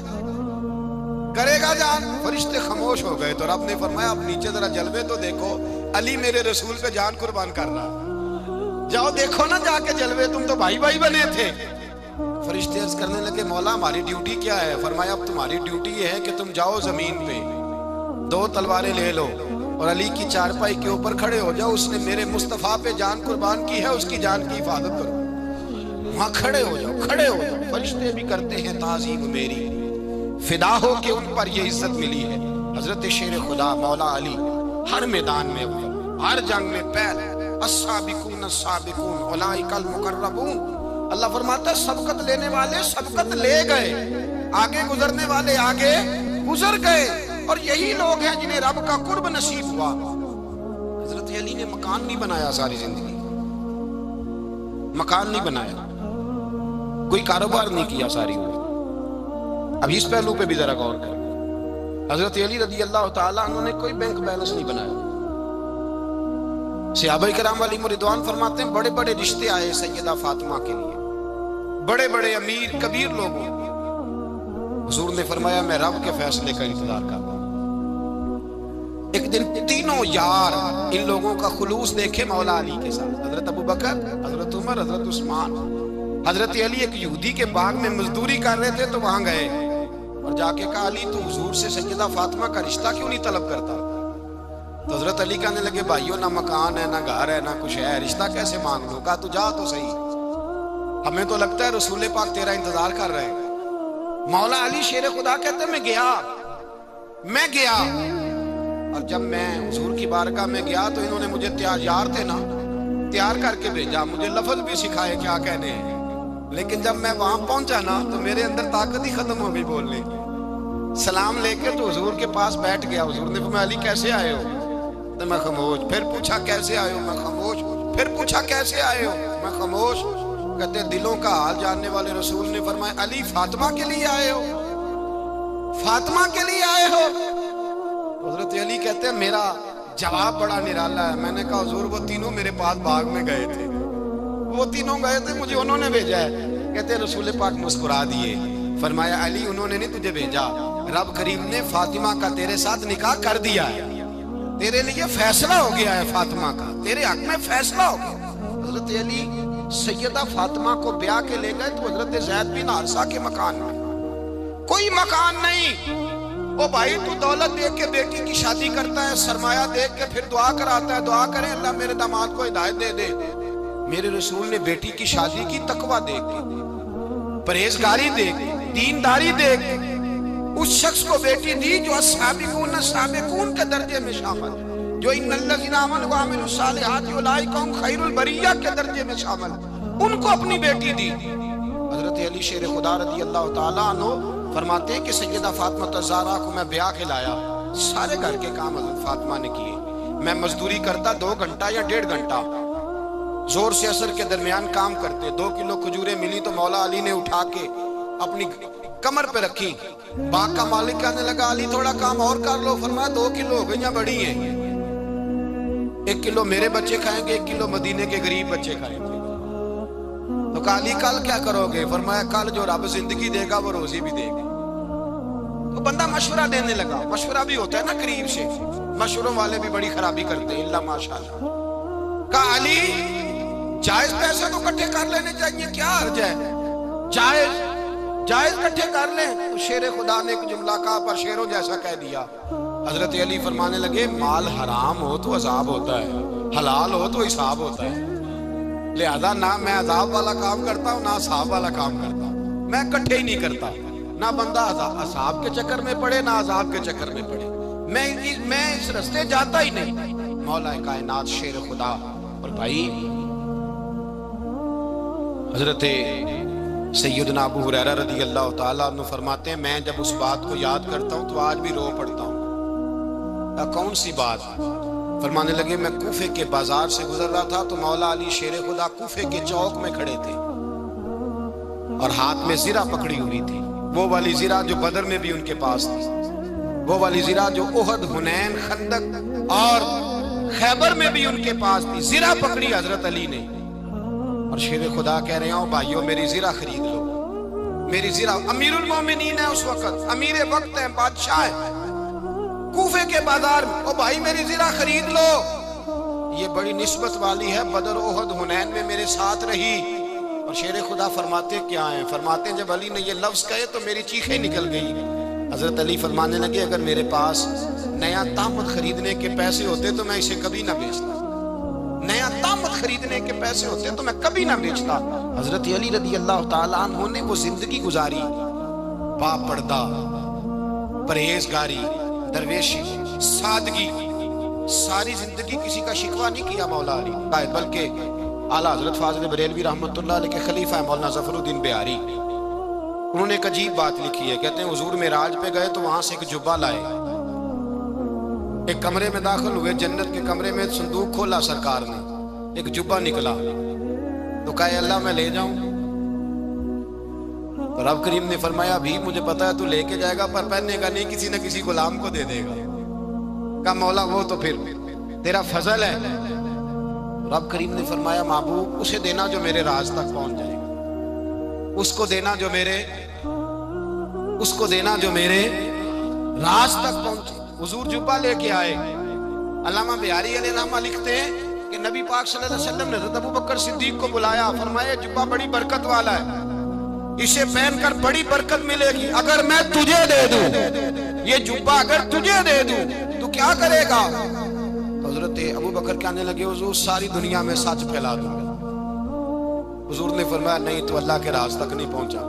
S1: جان؟ فرشتے خاموش ہو گئے تو رب نے فرمایا اب نیچے ذرا جلوے تو دیکھو، علی میرے رسول پہ جان قربان کر رہا، جاؤ دیکھو نا جا کے جلوے، تم تو بھائی بھائی بنے تھے۔ فرشتے عرض کرنے لگے مولا ہماری ڈیوٹی کیا ہے؟ فرمایا اب تمہاری ڈیوٹی یہ ہے کہ تم جاؤ زمین پہ 2 تلواریں لے لو اور علی کی چارپائی کے اوپر کھڑے ہو جاؤ، اس نے میرے مصطفیٰ پہ جان قربان کی ہے، اس کی جان کی حفاظت کرو، وہاں کھڑے ہو جاؤ۔ فرشتے بھی کرتے ہیں تعظیم میری، فدا ہو کہ ان پر یہ عزت ملی ہے۔ حضرت شیر خدا مولا علی ہر میدان میں، ہر جنگ میں پیر، السابقون السابقون اولئک المقربون، اللہ فرماتا ہے سبقت لینے والے سبقت لے گئے، آگے گزرنے والے آگے گزر گئے، اور یہی لوگ ہیں جنہیں رب کا قرب نصیب ہوا۔ حضرت علی نے مکان نہیں بنایا، ساری زندگی مکان نہیں بنایا، کوئی کاروبار نہیں کیا ساری عمر۔ اب اس پہلو پہ بھی ذرا غور کریں، حضرت علی رضی اللہ تعالیٰ عنہ نے کوئی بینک بیلنس نہیں بنایا۔ صحابہ کرام علیہم رضوان فرماتے ہیں بڑے بڑے رشتے آئے سیدہ فاطمہ کے لیے، بڑے بڑے امیر کبیر لوگوں، حضور نے فرمایا میں رب کے فیصلے کا انتظار کرتا ہوں۔ ایک دن تینوں یار ان لوگوں کا خلوص دیکھے مولا علی کے ساتھ، حضرت ابو بکر، حضرت عمر، حضرت عثمان۔ حضرت علی ایک یہودی کے باغ میں مزدوری کر رہے تھے تو وہاں گئے اور جا کے کہا علی تو حضور سے سیدہ فاطمہ کا رشتہ کیوں نہیں طلب کرتا؟ تو حضرت علی کہنے لگے بھائیو نہ مکان ہے، نہ گھر ہے، نہ کچھ ہے، رشتہ کیسے مانگ لوں؟ کہا تو جا تو صحیح، ہمیں تو لگتا ہے رسول پاک تیرا انتظار کر رہے ہیں۔ مولا علی شیر خدا کہتے ہیں میں گیا اور جب میں حضور کی بارگاہ میں گیا تو انہوں نے مجھے تیار کر کے بھیجا، مجھے لفظ بھی سکھائے کیا کہنے ہیں، لیکن جب میں وہاں پہنچا نا تو میرے اندر طاقت ہی ختم ہو گئی بولنے کی۔ سلام لے کے تو حضور کے پاس بیٹھ گیا، حضور نے فرمایا علی کیسے آئے ہو؟ تو میں خاموش، پھر پوچھا کیسے آئے ہو؟ میں خاموش، پھر پوچھا کیسے آئے ہو؟ میں خاموش۔ کہتے ہیں دلوں کا حال جاننے والے رسول نے فرمایا علی فاطمہ کے لیے آئے ہو؟ فاطمہ کے لیے آئے ہو؟ حضرت علی کہتے ہیں میرا جواب بڑا نرالا ہے. میں نے کہا حضور وہ تینوں میرے پاس باغ میں گئے تھے, وہ تینوں گئے تھے, مجھے انہوں نے بھیجا ہے. کہتے ہیں رسول پاک مسکرا دیے, فرمایا علی انہوں نے نہیں تجھے بھیجا, رب کریم نے فاطمہ کا تیرے ساتھ نکاح کر دیا ہے, تیرے لیے فیصلہ ہو گیا ہے فاطمہ کا, تیرے حق میں فیصلہ ہو گیا. حضرت علی سیدہ فاطمہ کو بیاہ کے لے گئے تو حضرت زید بن حارثہ کے مکان میں, کوئی مکان نہیں. وہ بھائی تو دولت دیکھ کے بیٹی کی شادی کرتا ہے, سرمایہ دیکھ کے پھر دعا کراتا ہے, دعا کریں اللہ میرے داماد کو ہدایت دے دے. میرے رسول نے بیٹی کی شادی کی تقوی دیکھ کے, پرہیزگاری دیکھ کے, دینداری دیکھ کے اس شخص کو بیٹی دی جو السابقون کے درجے میں شامل, جو ان الذین آمنوا وعملوا الصالحات اولئک هم خیر البریہ کے درجے میں شامل, ان کو اپنی بیٹی دی. حضرت علی شیر خدا رضی اللہ تعالیٰ عنہ فرماتے ہیں کہ سیدہ فاطمہ الزہرا کو میں بیاہ کے لایا, سارے گھر کے کام حضرت فاطمہ نے کیے. میں مزدوری کرتا 2 گھنٹہ یا 1.5 گھنٹہ, زور سے اثر کے درمیان کام کرتے. 2 کلو کھجوریں ملی تو مولا علی نے اٹھا کے اپنی کمر پہ رکھی. باغ کا مالک کہنے لگا علی تھوڑا کام اور کر لو. فرمایا 2 کلو ہو گئیں بڑی ہیں, 1 کلو میرے بچے کھائیں گے, 1 کلو مدینے کے غریب بچے کھائیں گے. تو کہا علی کل کیا کرو گے؟ فرمایا کل جو رب زندگی دے گا وہ روزی بھی دے گا. تو بندہ مشورہ دینے لگا, مشورہ بھی ہوتا ہے نا قریب سے, مشوروں والے بھی بڑی خرابی کرتے ہیں اللہ ماشاءاللہ. کہا علی جائز پیسے تو کٹھے کر لینے چاہیے, کیا حرج ہے, جائز کٹھے کر لیں. تو شیر خدا نے ایک جملہ کہا پر شیروں جیسا کہہ دیا. حضرت علی فرمانے لگے مال حرام ہو تو عذاب ہوتا ہے, حلال ہو تو حساب ہوتا ہے, لہذا نہ میں عذاب والا کام کرتا ہوں نہ حساب والا کام کرتا ہوں, میں کٹھے ہی نہیں کرتا. نہ بندہ حساب کے چکر میں پڑے نہ عذاب کے چکر میں پڑے, میں اس رستے جاتا ہی نہیں. مولا کائنات شیر خدا. اور بھائی حضرت سیدنا ابو ہریرہ رضی اللہ تعالیٰ عنہ فرماتے ہیں میں جب اس بات کو یاد کرتا ہوں تو آج بھی رو پڑتا ہوں. کون سی بات؟ فرمانے لگے میں کوفے کے بازار سے گزر رہا تھا تو مولا علی شیر خدا کوفے کے چوک میں کھڑے تھے اور ہاتھ میں زرہ پکڑی ہوئی تھی, وہ والی زرہ جو بدر میں بھی ان کے پاس تھی, وہ والی زرہ جو احد, حنین, خندق اور خیبر میں بھی ان کے پاس تھی. زرہ پکڑی حضرت علی نے اور شیر خدا کہہ رہے ہوں بھائیو میری زرہ خرید لو. میری زرہ, امیر المومنین ہے اس وقت, امیر وقت ہے, بادشاہ ہے, کوفے کے بازار میں, او بھائی میری زرہ خرید لو. یہ بڑی نسبت والی ہے, بدر, احد, حنین میں میرے ساتھ رہی. اور شیر خدا فرماتے کیا ہیں؟ فرماتے ہیں جب علی نے یہ لفظ کہے تو میری چیخیں نکل گئی. حضرت علی فرمانے لگے اگر میرے پاس نیا تامت خریدنے کے پیسے ہوتے تو میں اسے کبھی نہ بیچتا, نیا تامت خریدنے کے پیسے ہوتے تو میں کبھی نہ بیچتا. حضرت علی رضی اللہ تعالیٰ عنہ نے وہ زندگی گزاری, با پردہ, پرہیزگاری, درویشی, سادگی, ساری زندگی کسی کا شکوہ نہیں کیا مولا علی, بلکہ اعلیٰ حضرت فاضل بریلوی رحمت اللہ علیہ کے خلیفہ مولانا ظفر الدین بہاری, انہوں نے ایک عجیب بات لکھی ہے. کہتے ہیں حضور معراج پہ گئے تو وہاں سے ایک جبہ لائے, ایک کمرے میں داخل ہوئے, جنت کے کمرے میں صندوق کھولا سرکار نے, ایک جبہ نکلا تو کہا اللہ میں لے جاؤں. تو رب کریم نے فرمایا بھی مجھے پتا ہے تو لے کے جائے گا پر پہننے کا نہیں, کسی نہ کسی غلام کو دے دے گا. کہا مولا وہ تو پھر تیرا فضل ہے. رب کریم نے فرمایا محبوب اسے دینا جو میرے راز تک پہنچ جائے گا, اس کو دینا جو میرے راز تک پہنچے. حضور جبہ لے کے آئے. علامہ بہاری علیہ رحمہ لکھتے ہیں کہ نبی پاک صلی اللہ علیہ وسلم نے حضرت ابوبکر صدیق کو بلایا, فرمایا جبہ بڑی برکت والا ہے, اسے پہن کر بڑی برکت ملے گی. اگر میں تجھے دے دوں, یہ جبہ اگر تجھے دے دوں تو کیا کرے گا؟ حضرت ابوبکر کہنے لگے حضور ساری دنیا میں سچ پھیلا دوں گا. حضور نے فرمایا نہیں تو اللہ کے راز تک نہیں پہنچا.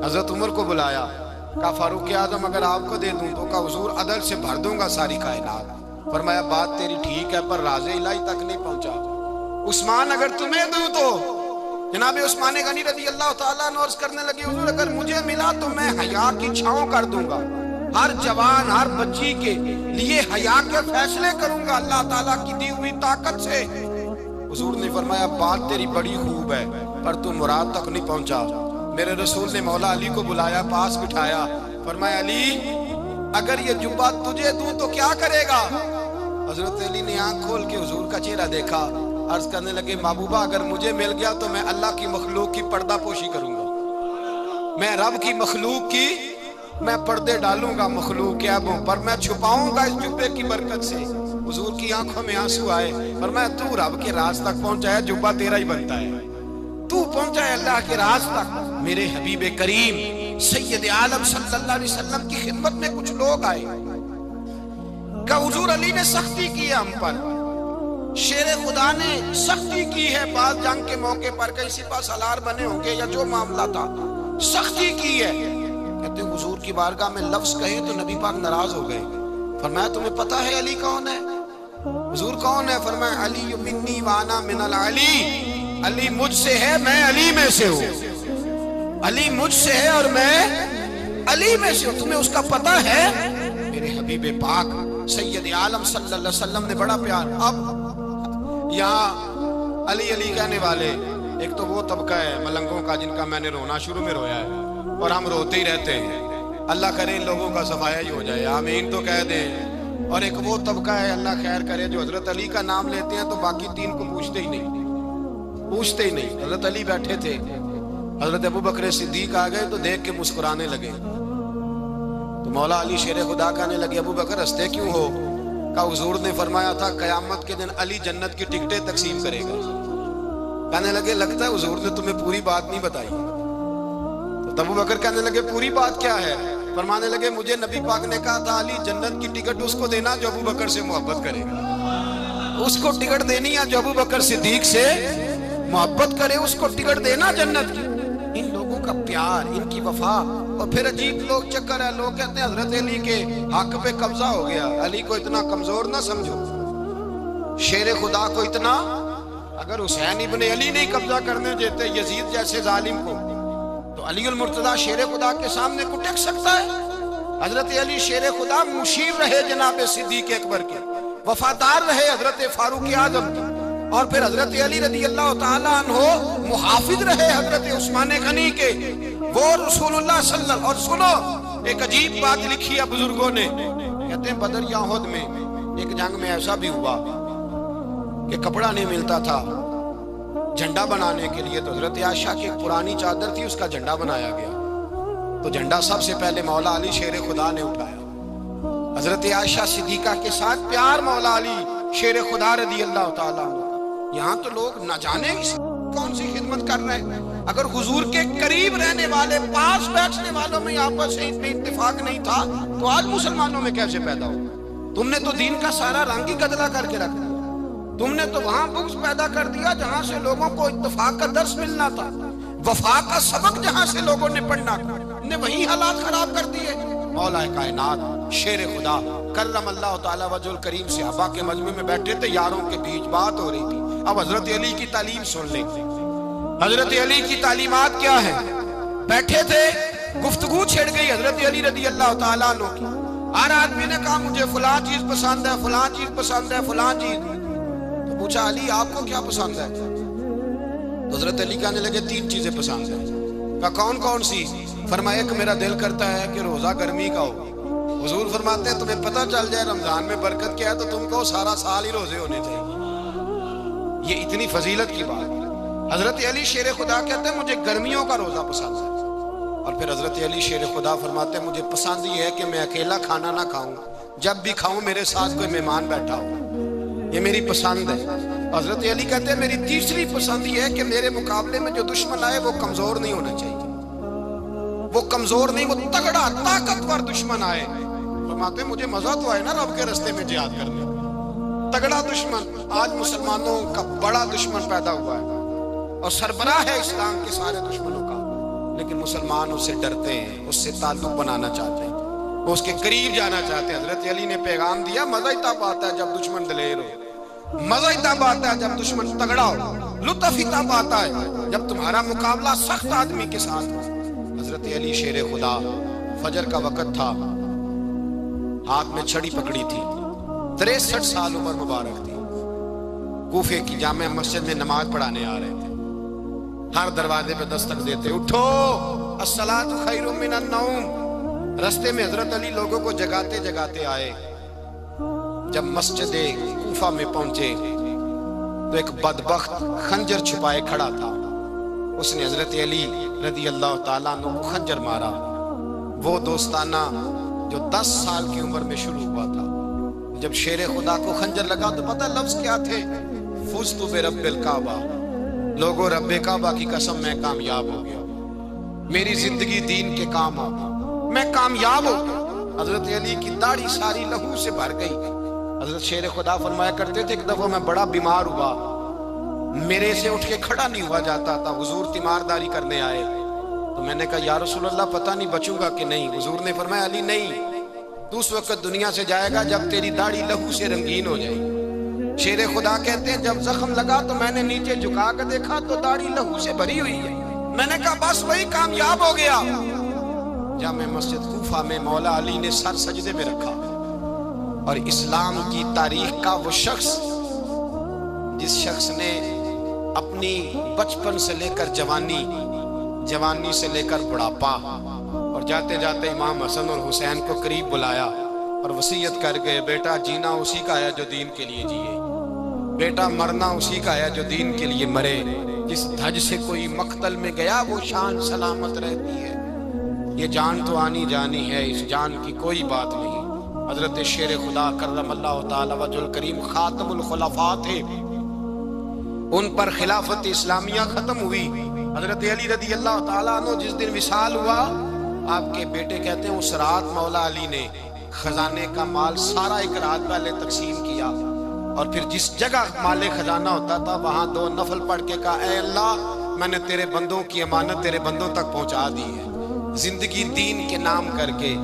S1: حضرت عمر کو بلایا, کہا فاروق اعظم اگر آپ کو دے دوں تو کہا حضور عدل سے بھر دوں گا ساری کائنات. فرمایا بات تیری ٹھیک ہے پر راز الہی تک نہیں پہنچا. عثمان اگر تمہیں دوں تو جناب عثمان غنی رضی اللہ تعالیٰ عنہ عرض کرنے لگے حضور اگر مجھے ملا تو میں حیا کی چھاؤں کر دوں گا, ہر جوان ہر بچی کے لیے حیا کے فیصلے کروں گا اللہ تعالیٰ کی دی ہوئی طاقت سے. حضور نے فرمایا بات تیری بڑی خوب ہے پر تو مراد تک نہیں پہنچا۔ میرے رسول نے مولا علی کو بلایا، پاس بٹھایا، فرمایا علی اگر یہ جبہ تجھے دوں تو کیا کرے گا؟ حضرت علی نے آنکھ کھول کے حضور کا چہرہ دیکھا، عرض کرنے لگے محبوبہ اگر مجھے مل گیا تو میں اللہ کی مخلوق کی پردہ پوشی کروں گا، میں رب کی مخلوق کی میں پردے ڈالوں گا مخلوق کے عیبوں پر، میں چھپاؤں گا اس جبے کی برکت سے۔ حضور کی آنکھوں میں آنسو آئے، فرمایا تو رب کے راز تک پہنچا ہے، جبہ تیرا ہی بنتا ہے، تو پہنچا ہے اللہ کے راز تک۔ میرے حبیب کریم سید عالم صلی اللہ علیہ وسلم کی خدمت میں کچھ لوگ آئے کہ حضور علی نے سختی کی ہے ہم پر، شیر خدا نے سختی کی ہے، بعض جنگ کے موقع پر کئی سپہ سالار بنے ہوں گے یا جو معاملہ تھا سختی کی ہے۔ کہتے ہیں حضور کی بارگاہ میں لفظ کہے تو نبی پاک ناراض ہو گئے۔ فرمایا تمہیں پتہ ہے علی کون ہے؟ حضور کون ہے؟ فرمایا علی منی وانا من العلی، علی مجھ سے ہے میں علی میں سے ہوں، علی مجھ سے ہے اور میں علی میں سے ہوں، تمہیں اس کا پتہ ہے؟ میرے حبیب پاک سید عالم صلی اللہ علیہ وسلم نے بڑا پیار۔ اب یہاں علی علی کہنے والے ایک تو وہ طبقہ ہے ملنگوں کا جن کا میں نے رونا شروع میں رویا ہے اور ہم روتے ہی رہتے ہیں، اللہ کرے ان لوگوں کا صفایا ہی ہو جائے، آمین تو کہہ دیں۔ اور ایک وہ طبقہ ہے اللہ خیر کرے جو حضرت علی کا نام لیتے ہیں تو باقی تین کو پوچھتے ہی نہیں۔ حضرت علی بیٹھے تھے، حضرت ابو بکر صدیق آ گئے تو دیکھ کے مسکرانے لگے، تو مولا علی شیر خدا کہنے لگے ابو بکر ہنستے کیوں ہو؟ کہ حضور نے فرمایا تھا قیامت کے دن علی جنت کی ٹکٹیں تقسیم کرے گا۔ کہنے لگے لگتا ہے حضور نے تمہیں پوری بات نہیں بتائی۔ تو ابو بکر کہنے لگے پوری بات کیا ہے؟ فرمانے لگے مجھے نبی پاک نے کہا تھا علی جنت کی ٹکٹ اس کو دینا جو ابو بکر سے محبت کرے گا، اس کو ٹکٹ دینی ہے جو ابو بکر صدیق سے محبت کرے، اس کو ٹکٹ دینا جنت کی۔ ان لوگوں کا پیار، ان کی وفا۔ اور پھر عجیب لوگ چکر ہے، لوگ کہتے ہیں حضرت علی کے حق پہ قبضہ ہو گیا، علی کو اتنا کمزور نہ سمجھو، شیر خدا کو اتنا، اگر حسین ابن علی نہیں قبضہ کرنے دیتے یزید جیسے ظالم کو تو علی المرتضیٰ شیر خدا کے سامنے کو ٹک سکتا ہے؟ حضرت علی شیر خدا مشیر رہے جناب صدیق اکبر کے، وفادار رہے حضرت فاروق اعظم کے، اور پھر حضرت علی رضی اللہ تعالیٰ عنہ محافظ رہے حضرت عثمان غنی کے، وہ رسول اللہ صلی اللہ علیہ وسلم۔ اور سنو ایک عجیب بات لکھی ہے بزرگوں نے، کہتے ہیں بدر یا احد میں ایک جنگ میں ایسا بھی ہوا کہ کپڑا نہیں ملتا تھا جھنڈا بنانے کے لیے، تو حضرت عائشہ کی ایک پرانی چادر تھی، اس کا جھنڈا بنایا گیا، تو جھنڈا سب سے پہلے مولا علی شیر خدا نے اٹھایا۔ حضرت عائشہ صدیقہ کے ساتھ پیار مولا علی شیر خدا رضی اللہ تعالیٰ عنہ۔ یہاں تو لوگ نہ جانے کون سی خدمت کر رہے ہیں، اگر حضور کے قریب رہنے والے پاس بیٹھنے والوں میں آپس سے اتفاق نہیں تھا تو آج مسلمانوں میں کیسے پیدا ہو؟ تم نے تو دین کا سارا رنگ ہی گدلا کر کے رکھ دیا، تم نے تو وہاں بغض پیدا کر دیا جہاں سے لوگوں کو اتفاق کا درس ملنا تھا، وفا کا سبق جہاں سے لوگوں نے پڑھنا نے وہی حالات خراب کر دیے۔ مولا کائنات شیر خدا کرم اللہ تعالیٰ وجہ الکریم صحابہ کے مجمع میں بیٹھے تھے، یاروں کے بیچ بات ہو رہی تھی۔ اب حضرت علی کی تعلیم سن لیں، حضرت علی کی تعلیمات کیا ہے؟ بیٹھے تھے، گفتگو چھڑ گئی حضرت علی رضی اللہ تعالیٰ عنہ کی، ہر آدمی نے کہا مجھے فلاں چیز پسند ہے، فلاں چیز پسند ہے، فلاں چیز۔ تو پوچھا علی آپ کو کیا پسند ہے؟ تو حضرت علی کہنے لگے تین چیزیں پسند ہیں۔ کہا کون کون سی؟ فرمایا کہ میرا دل کرتا ہے کہ روزہ گرمی کا ہو۔ حضور فرماتے ہیں تمہیں پتہ چل جائے رمضان میں برکت کیا ہے تو تم کو سارا سال ہی روزے ہونے چاہیے، یہ اتنی فضیلت کی بات ہے۔ حضرت علی شیر خدا کہتے ہیں مجھے گرمیوں کا روزہ پسند ہے، اور پھر حضرت علی شیر خدا فرماتے ہیں مجھے پسند یہ ہے کہ میں اکیلا کھانا نہ کھاؤں، جب بھی کھاؤں میرے ساتھ کوئی مہمان بیٹھا ہو، یہ میری پسند ہے۔ حضرت علی کہتے ہیں میری تیسری پسند یہ ہے کہ میرے مقابلے میں جو دشمن آئے وہ کمزور نہیں ہونا چاہیے، وہ کمزور نہیں، وہ تگڑا طاقتور دشمن آئے۔ فرماتے ہیں مجھے مزہ تو آئے نا رب کے رستے میں جہاد کرنے، تگڑا دشمن۔ آج مسلمانوں کا بڑا دشمن پیدا ہوا ہے اور سربراہ ہے اسلام کے سارے دشمنوں کا، لیکن مسلمان اس سے ڈرتے ہیں، اس سے تعلق بنانا چاہتے ہیں، وہ اس کے قریب جانا چاہتے ہیں۔ حضرت علی نے پیغام دیا مزہ ہی تب آتا ہے جب دشمن دلیر ہو، مزہ ہی تب آتا ہے جب دشمن تگڑا ہو، لطف ہی تب آتا ہے جب تمہارا مقابلہ سخت آدمی کے ساتھ ہو۔ حضرت علی شیر خدا، فجر کا وقت تھا، ہاتھ میں چھڑی پکڑی تھی، 63 سال عمر مبارک تھی، کوفے کی جامع مسجد میں نماز پڑھانے آ رہے تھے۔ ہر دروازے پہ دستک دیتے، اٹھو الصلاۃ خیر من النوم۔ رستے میں حضرت علی لوگوں کو جگاتے جگاتے آئے۔ جب مسجد کوفہ میں پہنچے تو ایک بدبخت خنجر چھپائے کھڑا تھا، اس نے حضرت علی رضی اللہ تعالیٰ عنہ کو خنجر مارا۔ وہ دوستانہ جو 10 سال کی عمر میں شروع ہوا تھا، جب شیر خدا کو خنجر لگا تو پتہ لفظ کیا تھے؟ فزت برب الکعبہ، لوگوں رب کعبہ کی قسم میں کامیاب ہو گیا، میری زندگی دین کے کام آ گئی، میں کامیاب ہو گیا۔ حضرت علی کی داڑھی ساری لہو سے بھر گئی۔ حضرت شیر خدا فرمایا کرتے تھے، ایک دفعہ میں بڑا بیمار ہوا، میرے سے اٹھ کے کھڑا نہیں ہوا جاتا تھا، حضور تیمارداری کرنے آئے تو میں نے کہا یا رسول اللہ پتہ نہیں بچوں گا کہ نہیں۔ حضور نے فرمایا علی نہیں، تو اس وقت دنیا سے جائے گا جب تیری داڑھی لہو سے رنگین ہو جائے۔ شیر خدا کہتے ہیں جب زخم لگا تو میں نے نیچے جھکا کے دیکھا تو داڑھی لہو سے بھری ہوئی ہے، میں نے کہا بس وہی کامیاب ہو گیا۔ جامع مسجد کوفہ میں مولا علی نے سر سجدے میں رکھا، اور اسلام کی تاریخ کا وہ شخص جس شخص نے اپنی بچپن سے لے کر جوانی، جوانی سے لے کر بڑھاپا، اور جاتے جاتے امام حسن اور حسین کو قریب بلایا اور وصیت کر گئے، بیٹا جینا اسی کا ہے جو دین کے لیے جیے، بیٹا مرنا اسی کا ہے جو دین کے لیے مرے، جس دھج سے کوئی مقتل میں گیا وہ شان سلامت رہتی ہے، یہ جان تو آنی جانی ہے، اس جان کی کوئی بات نہیں۔ حضرت شیر خدا کرم اللہ تعالی وجہ الکریم خاتم الخلفاء تھے، ان پر خلافت اسلامیہ ختم ہوئی۔ حضرت علی رضی اللہ تعالیٰ عنہ جس دن وصال ہوا، آپ کے بیٹے کہتے ہیں اس رات مولا علی نے خزانے کا مال سارا ایک رات پہلے تقسیم کیا، اور پھر جس جگہ مال خزانہ ہوتا تھا وہاں 2 نفل پڑھ کے کہا اے اللہ میں نے تیرے بندوں کی امانت تیرے بندوں تک پہنچا دی ہے۔ زندگی دین کے نام کر کے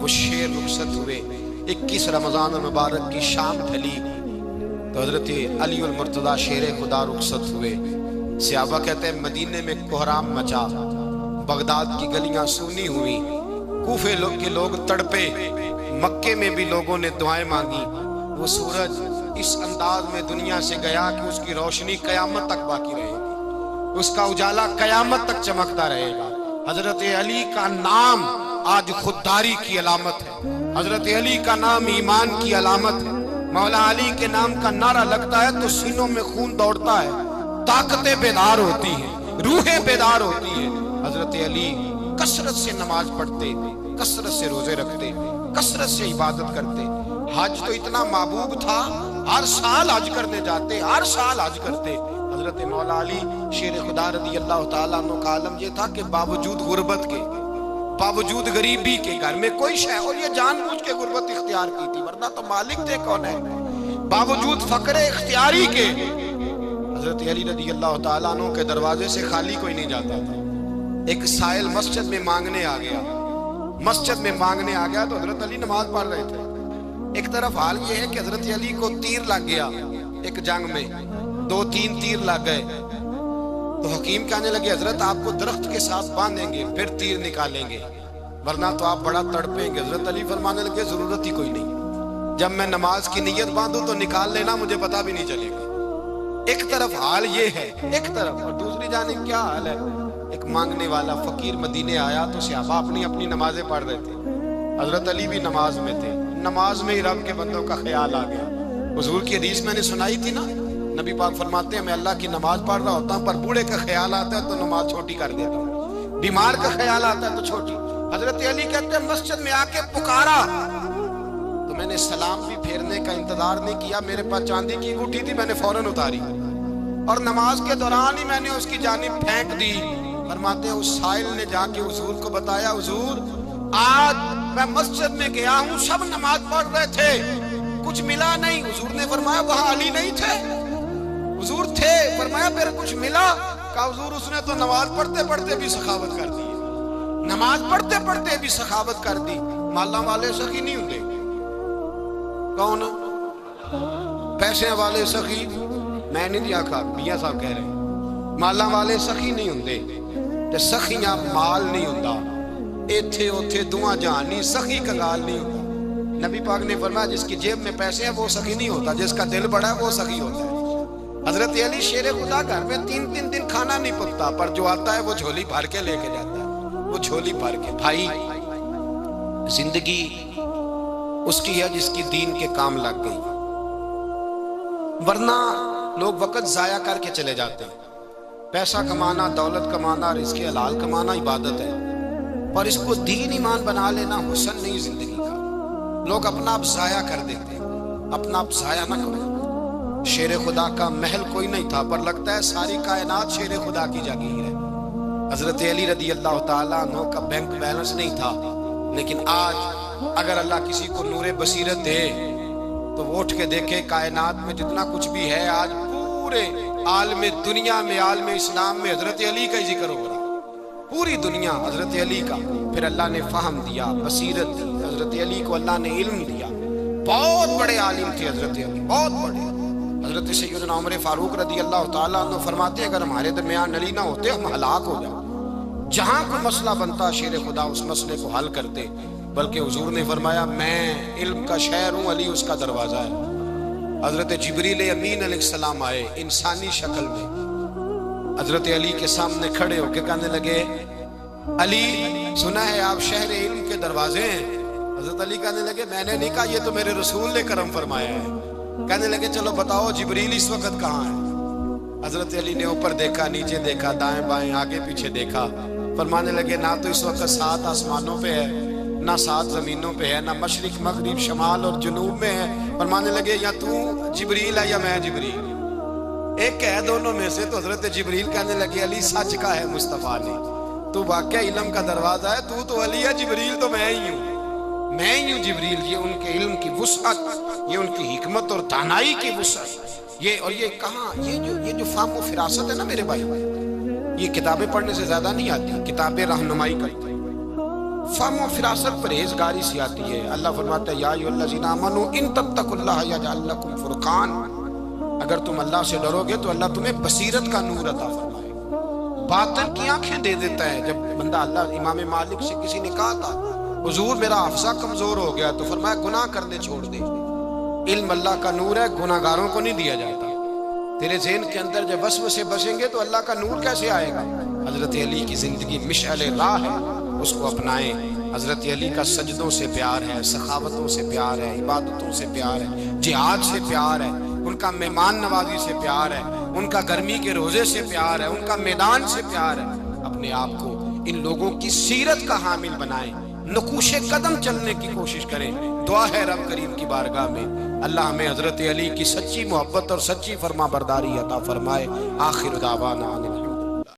S1: وہ شیر رخصت ہوئے۔ 21 رمضان المبارک کی شام ڈھلی تو حضرت علی المرتضیٰ شیر خدا رخصت ہوئے۔ صحابہ کہتے ہیں مدینے میں کوہرام مچا، بغداد کی گلیاں سونی ہوئی، کوفے کے لوگ تڑپے، مکے میں بھی لوگوں نے دعائیں مانگی۔ وہ سورج اس انداز میں دنیا سے گیا کہ اس کی روشنی قیامت تک باقی رہے گی، اس کا اجالا قیامت تک چمکتا رہے گا۔ حضرت علی کا نام آج خودداری کی علامت ہے، حضرت علی کا نام ایمان کی علامت ہے۔ مولا علی کے نام کا نعرہ لگتا ہے تو سینوں میں خون دوڑتا ہے، طاقتیں بیدار ہوتی ہیں، روحیں بیدار ہوتی ہیں۔ حضرت علی کثرت سے نماز پڑھتے، کثرت سے روزے رکھتے، کثرت سے عبادت کرتے۔ حج تو اتنا محبوب تھا، ہر سال حج کرنے جاتے، ہر سال حج کرتے۔ حضرت مولا علی شیر خدا رضی اللہ تعالیٰ عنہ کا عالم یہ تھا کہ باوجود غربت کے، باوجود غریبی کے، گھر میں کوئی شے، اور یہ جان بوجھ کے غربت اختیار کی تھی ورنہ تو مالک تھے کون ہے، باوجود فقر اختیاری کے حضرت علی رضی اللہ تعالیٰ عنہ کے دروازے سے خالی کوئی نہیں جاتا تھا۔ ایک سائل مسجد میں مانگنے آ گیا، مسجد میں مانگنے آ گیا تو حضرت علی نماز پڑھ رہے تھے۔ ایک طرف حال یہ ہے کہ حضرت علی کو تیر لگ گیا، ایک جنگ میں 2-3 تیر لگ گئے تو حکیم کہنے لگے حضرت آپ کو درخت کے ساتھ باندھیں گے پھر تیر نکالیں گے ورنہ تو آپ بڑا تڑپیں گے۔ حضرت علی فرمانے لگے ضرورت ہی کوئی نہیں، جب میں نماز کی نیت باندھوں تو نکال لینا، مجھے پتہ بھی نہیں چلے گا۔ ایک طرف حال یہ ہے ایک طرف، اور دوسری جانب کیا حال ہے؟ ایک مانگنے والا فقیر مدینے آیا تو صحابہ اپنی اپنی نمازیں پڑھ رہے تھے، حضرت علی بھی نماز میں تھے، نماز میں ہی رب کے بندوں کا خیال آ گیا۔ حضور کی حدیث میں نے سنائی تھی نا، نبی پاک فرماتے ہیں میں اللہ کی نماز پڑھ رہا ہوتا ہوں پر بوڑھے کا خیال آتا ہے تو نماز چھوٹی کر دیتا ہوں، بیمار کا خیال آتا ہے تو چھوٹی۔ حضرت علی کہتے ہیں مسجد میں آ کے پکارا تو میں نے سلام بھی پھیرنے کا انتظار نہیں کیا، میرے پاس چاندی کی انگوٹھی تھی، میں نے فوراً اتاری اور نماز کے دوران ہی میں نے اس کی جانب پھینک دی۔ فرماتے ہیں اس سائل نے جا کے حضور کو بتایا، حضور آج میں مسجد میں گیا ہوں، سب نماز پڑھ رہے تھے، کچھ ملا نہیں۔ حضور نے فرمایا وہاں علی نہیں تھے؟ حضور تھے۔ فرمایا پھر کچھ ملا؟ کہا حضور اس نے تو نماز پڑھتے پڑھتے بھی سخاوت کر دی، نماز پڑھتے پڑھتے بھی سخاوت کر دی۔ مالاں والے سخی نہیں ہوندے، کون پیسے والے سخی؟ میں نہیں دیا کھا، میاں صاحب کہہ رہے ہیں مالاں والے سخی نہیں ہوندے، تے سخیاں مال نہیں ہوندا، ایتھے اوتھے دعا جہانی سخی کنگال نہیں ہوتا۔ نبی پاک نے فرمایا جس کی جیب میں پیسے ہیں وہ سخی نہیں ہوتا، جس کا دل بڑا ہے وہ سخی ہوتا ہے۔ حضرت علی شیر خدا گھر میں 3 دن کھانا نہیں پکتا، پر جو آتا ہے وہ جھولی بھر کے لے کے جاتا ہے، وہ جھولی بھر کے۔ بھائی زندگی اس کی ہے جس کی دین کے کام لگ گئی، ورنہ لوگ وقت ضائع کر کے چلے جاتے ہیں۔ پیسہ کمانا، دولت کمانا، رزق حلال کمانا عبادت ہے، پر اس کو دین ایمان بنا لینا حسن نہیں زندگی کا۔ لوگ اپنا آپ ضائع کر دیتے ہیں، اپنا آپ ضائع نہ کرو۔ شیر خدا کا محل کوئی نہیں تھا، پر لگتا ہے ساری کائنات شیر خدا کی جاگیر ہے۔ حضرت علی رضی اللہ تعالیٰ عنہ کا بینک بیلنس نہیں تھا، لیکن آج اگر اللہ کسی کو نور بصیرت دے تو وہ اٹھ کے دیکھے کائنات میں جتنا کچھ بھی ہے، آج پورے عالم دنیا میں، عالم اسلام میں حضرت علی کا ہی ذکر ہو رہا، پوری دنیا حضرت علی کا۔ پھر اللہ نے فہم دیا، بصیرت دی، حضرت علی کو اللہ نے علم دیا۔ بہت بڑے عالم تھے حضرت علی، بہت بڑے۔ حضرت سیدنا عمر فاروق رضی اللہ تعالیٰ عنہ فرماتے ہیں اگر ہمارے درمیان علی نہ ہوتے ہم ہلاک ہو جائیں۔ جہاں کوئی مسئلہ بنتا شیر خدا اس مسئلے کو حل کرتے، بلکہ حضور نے فرمایا میں علم کا شہر ہوں، علی اس کا دروازہ ہے۔ حضرت جبریل امین علیہ السلام آئے انسانی شکل میں، حضرت علی کے سامنے کھڑے ہو کے کہنے لگے علی سنا ہے آپ شہر علم کے دروازے ہیں۔ حضرت علی کہنے لگے میں نے نہیں کہا، یہ تو میرے رسول نے کرم فرمایا ہے۔ کہنے لگے چلو بتاؤ جبریل اس وقت کہاں ہے؟ حضرت علی نے اوپر دیکھا، نیچے دیکھا، دائیں بائیں، آگے پیچھے دیکھا، فرمانے لگے نہ تو اس وقت 7 آسمانوں پہ ہے، نہ 7 زمینوں پہ ہے، نہ مشرق مغرب شمال اور جنوب میں ہے۔ فرمانے لگے یا تو جبریل ہے یا میں جبریل، ایک ہے دونوں میں سے۔ تو حضرت جبریل کہنے لگے علی سچ کا ہے مصطفیٰ نے، تو واقعہ علم کا دروازہ ہے، تو علی ہے، جبریل تو میں ہی ہوں، میں ہی ہوں جبریل۔ یہ ان کے علم کی وسعت، یہ ان کی حکمت اور دانائی کی وسعت، یہ کہاں یہ جو فہم و فراست ہے نا میرے بھائی، یہ کتابیں پڑھنے سے زیادہ نہیں آتی، کتابیں رہنمائی کرتی ہیں۔ فہم و فراست پرہیزگاری سے آتی ہے۔ اللہ فرماتا ہے یا ایھا الذین آمنوا ان تتقوا اللہ یجعل لکم فرقان، اگر تم اللہ سے ڈرو گے تو اللہ تمہیں بصیرت کا نور عطا فرمائے گا، باطن کی آنکھیں دے دیتا ہے۔ جب بندہ اللہ امام مالک سے کسی نے کہا تھا حضور میرا حافظہ کمزور ہو گیا، تو فرمایا گناہ کرنے چھوڑ دے، علم اللہ کا نور ہے، گناہ گاروں کو نہیں دیا جاتا۔ تیرے ذہن کے اندر جب وسوسے بسیں گے تو اللہ کا نور کیسے آئے گا؟ حضرت علی کی زندگی مشعل راہ ہے، اس کو اپنائیں۔ حضرت علی کا سجدوں سے پیار ہے، سخاوتوں سے پیار ہے، عبادتوں سے پیار ہے، جہاد سے پیار ہے، ان کا مہمان نوازی سے پیار ہے، ان کا گرمی کے روزے سے پیار ہے، ان کا میدان سے پیار ہے۔ اپنے آپ کو ان لوگوں کی سیرت کا حامل بنائیں، نقوش قدم چلنے کی کوشش کریں۔ دعا ہے رب کریم کی بارگاہ میں اللہ ہمیں حضرت علی کی سچی محبت اور سچی فرما برداری عطا فرمائے۔ آخر دعوانا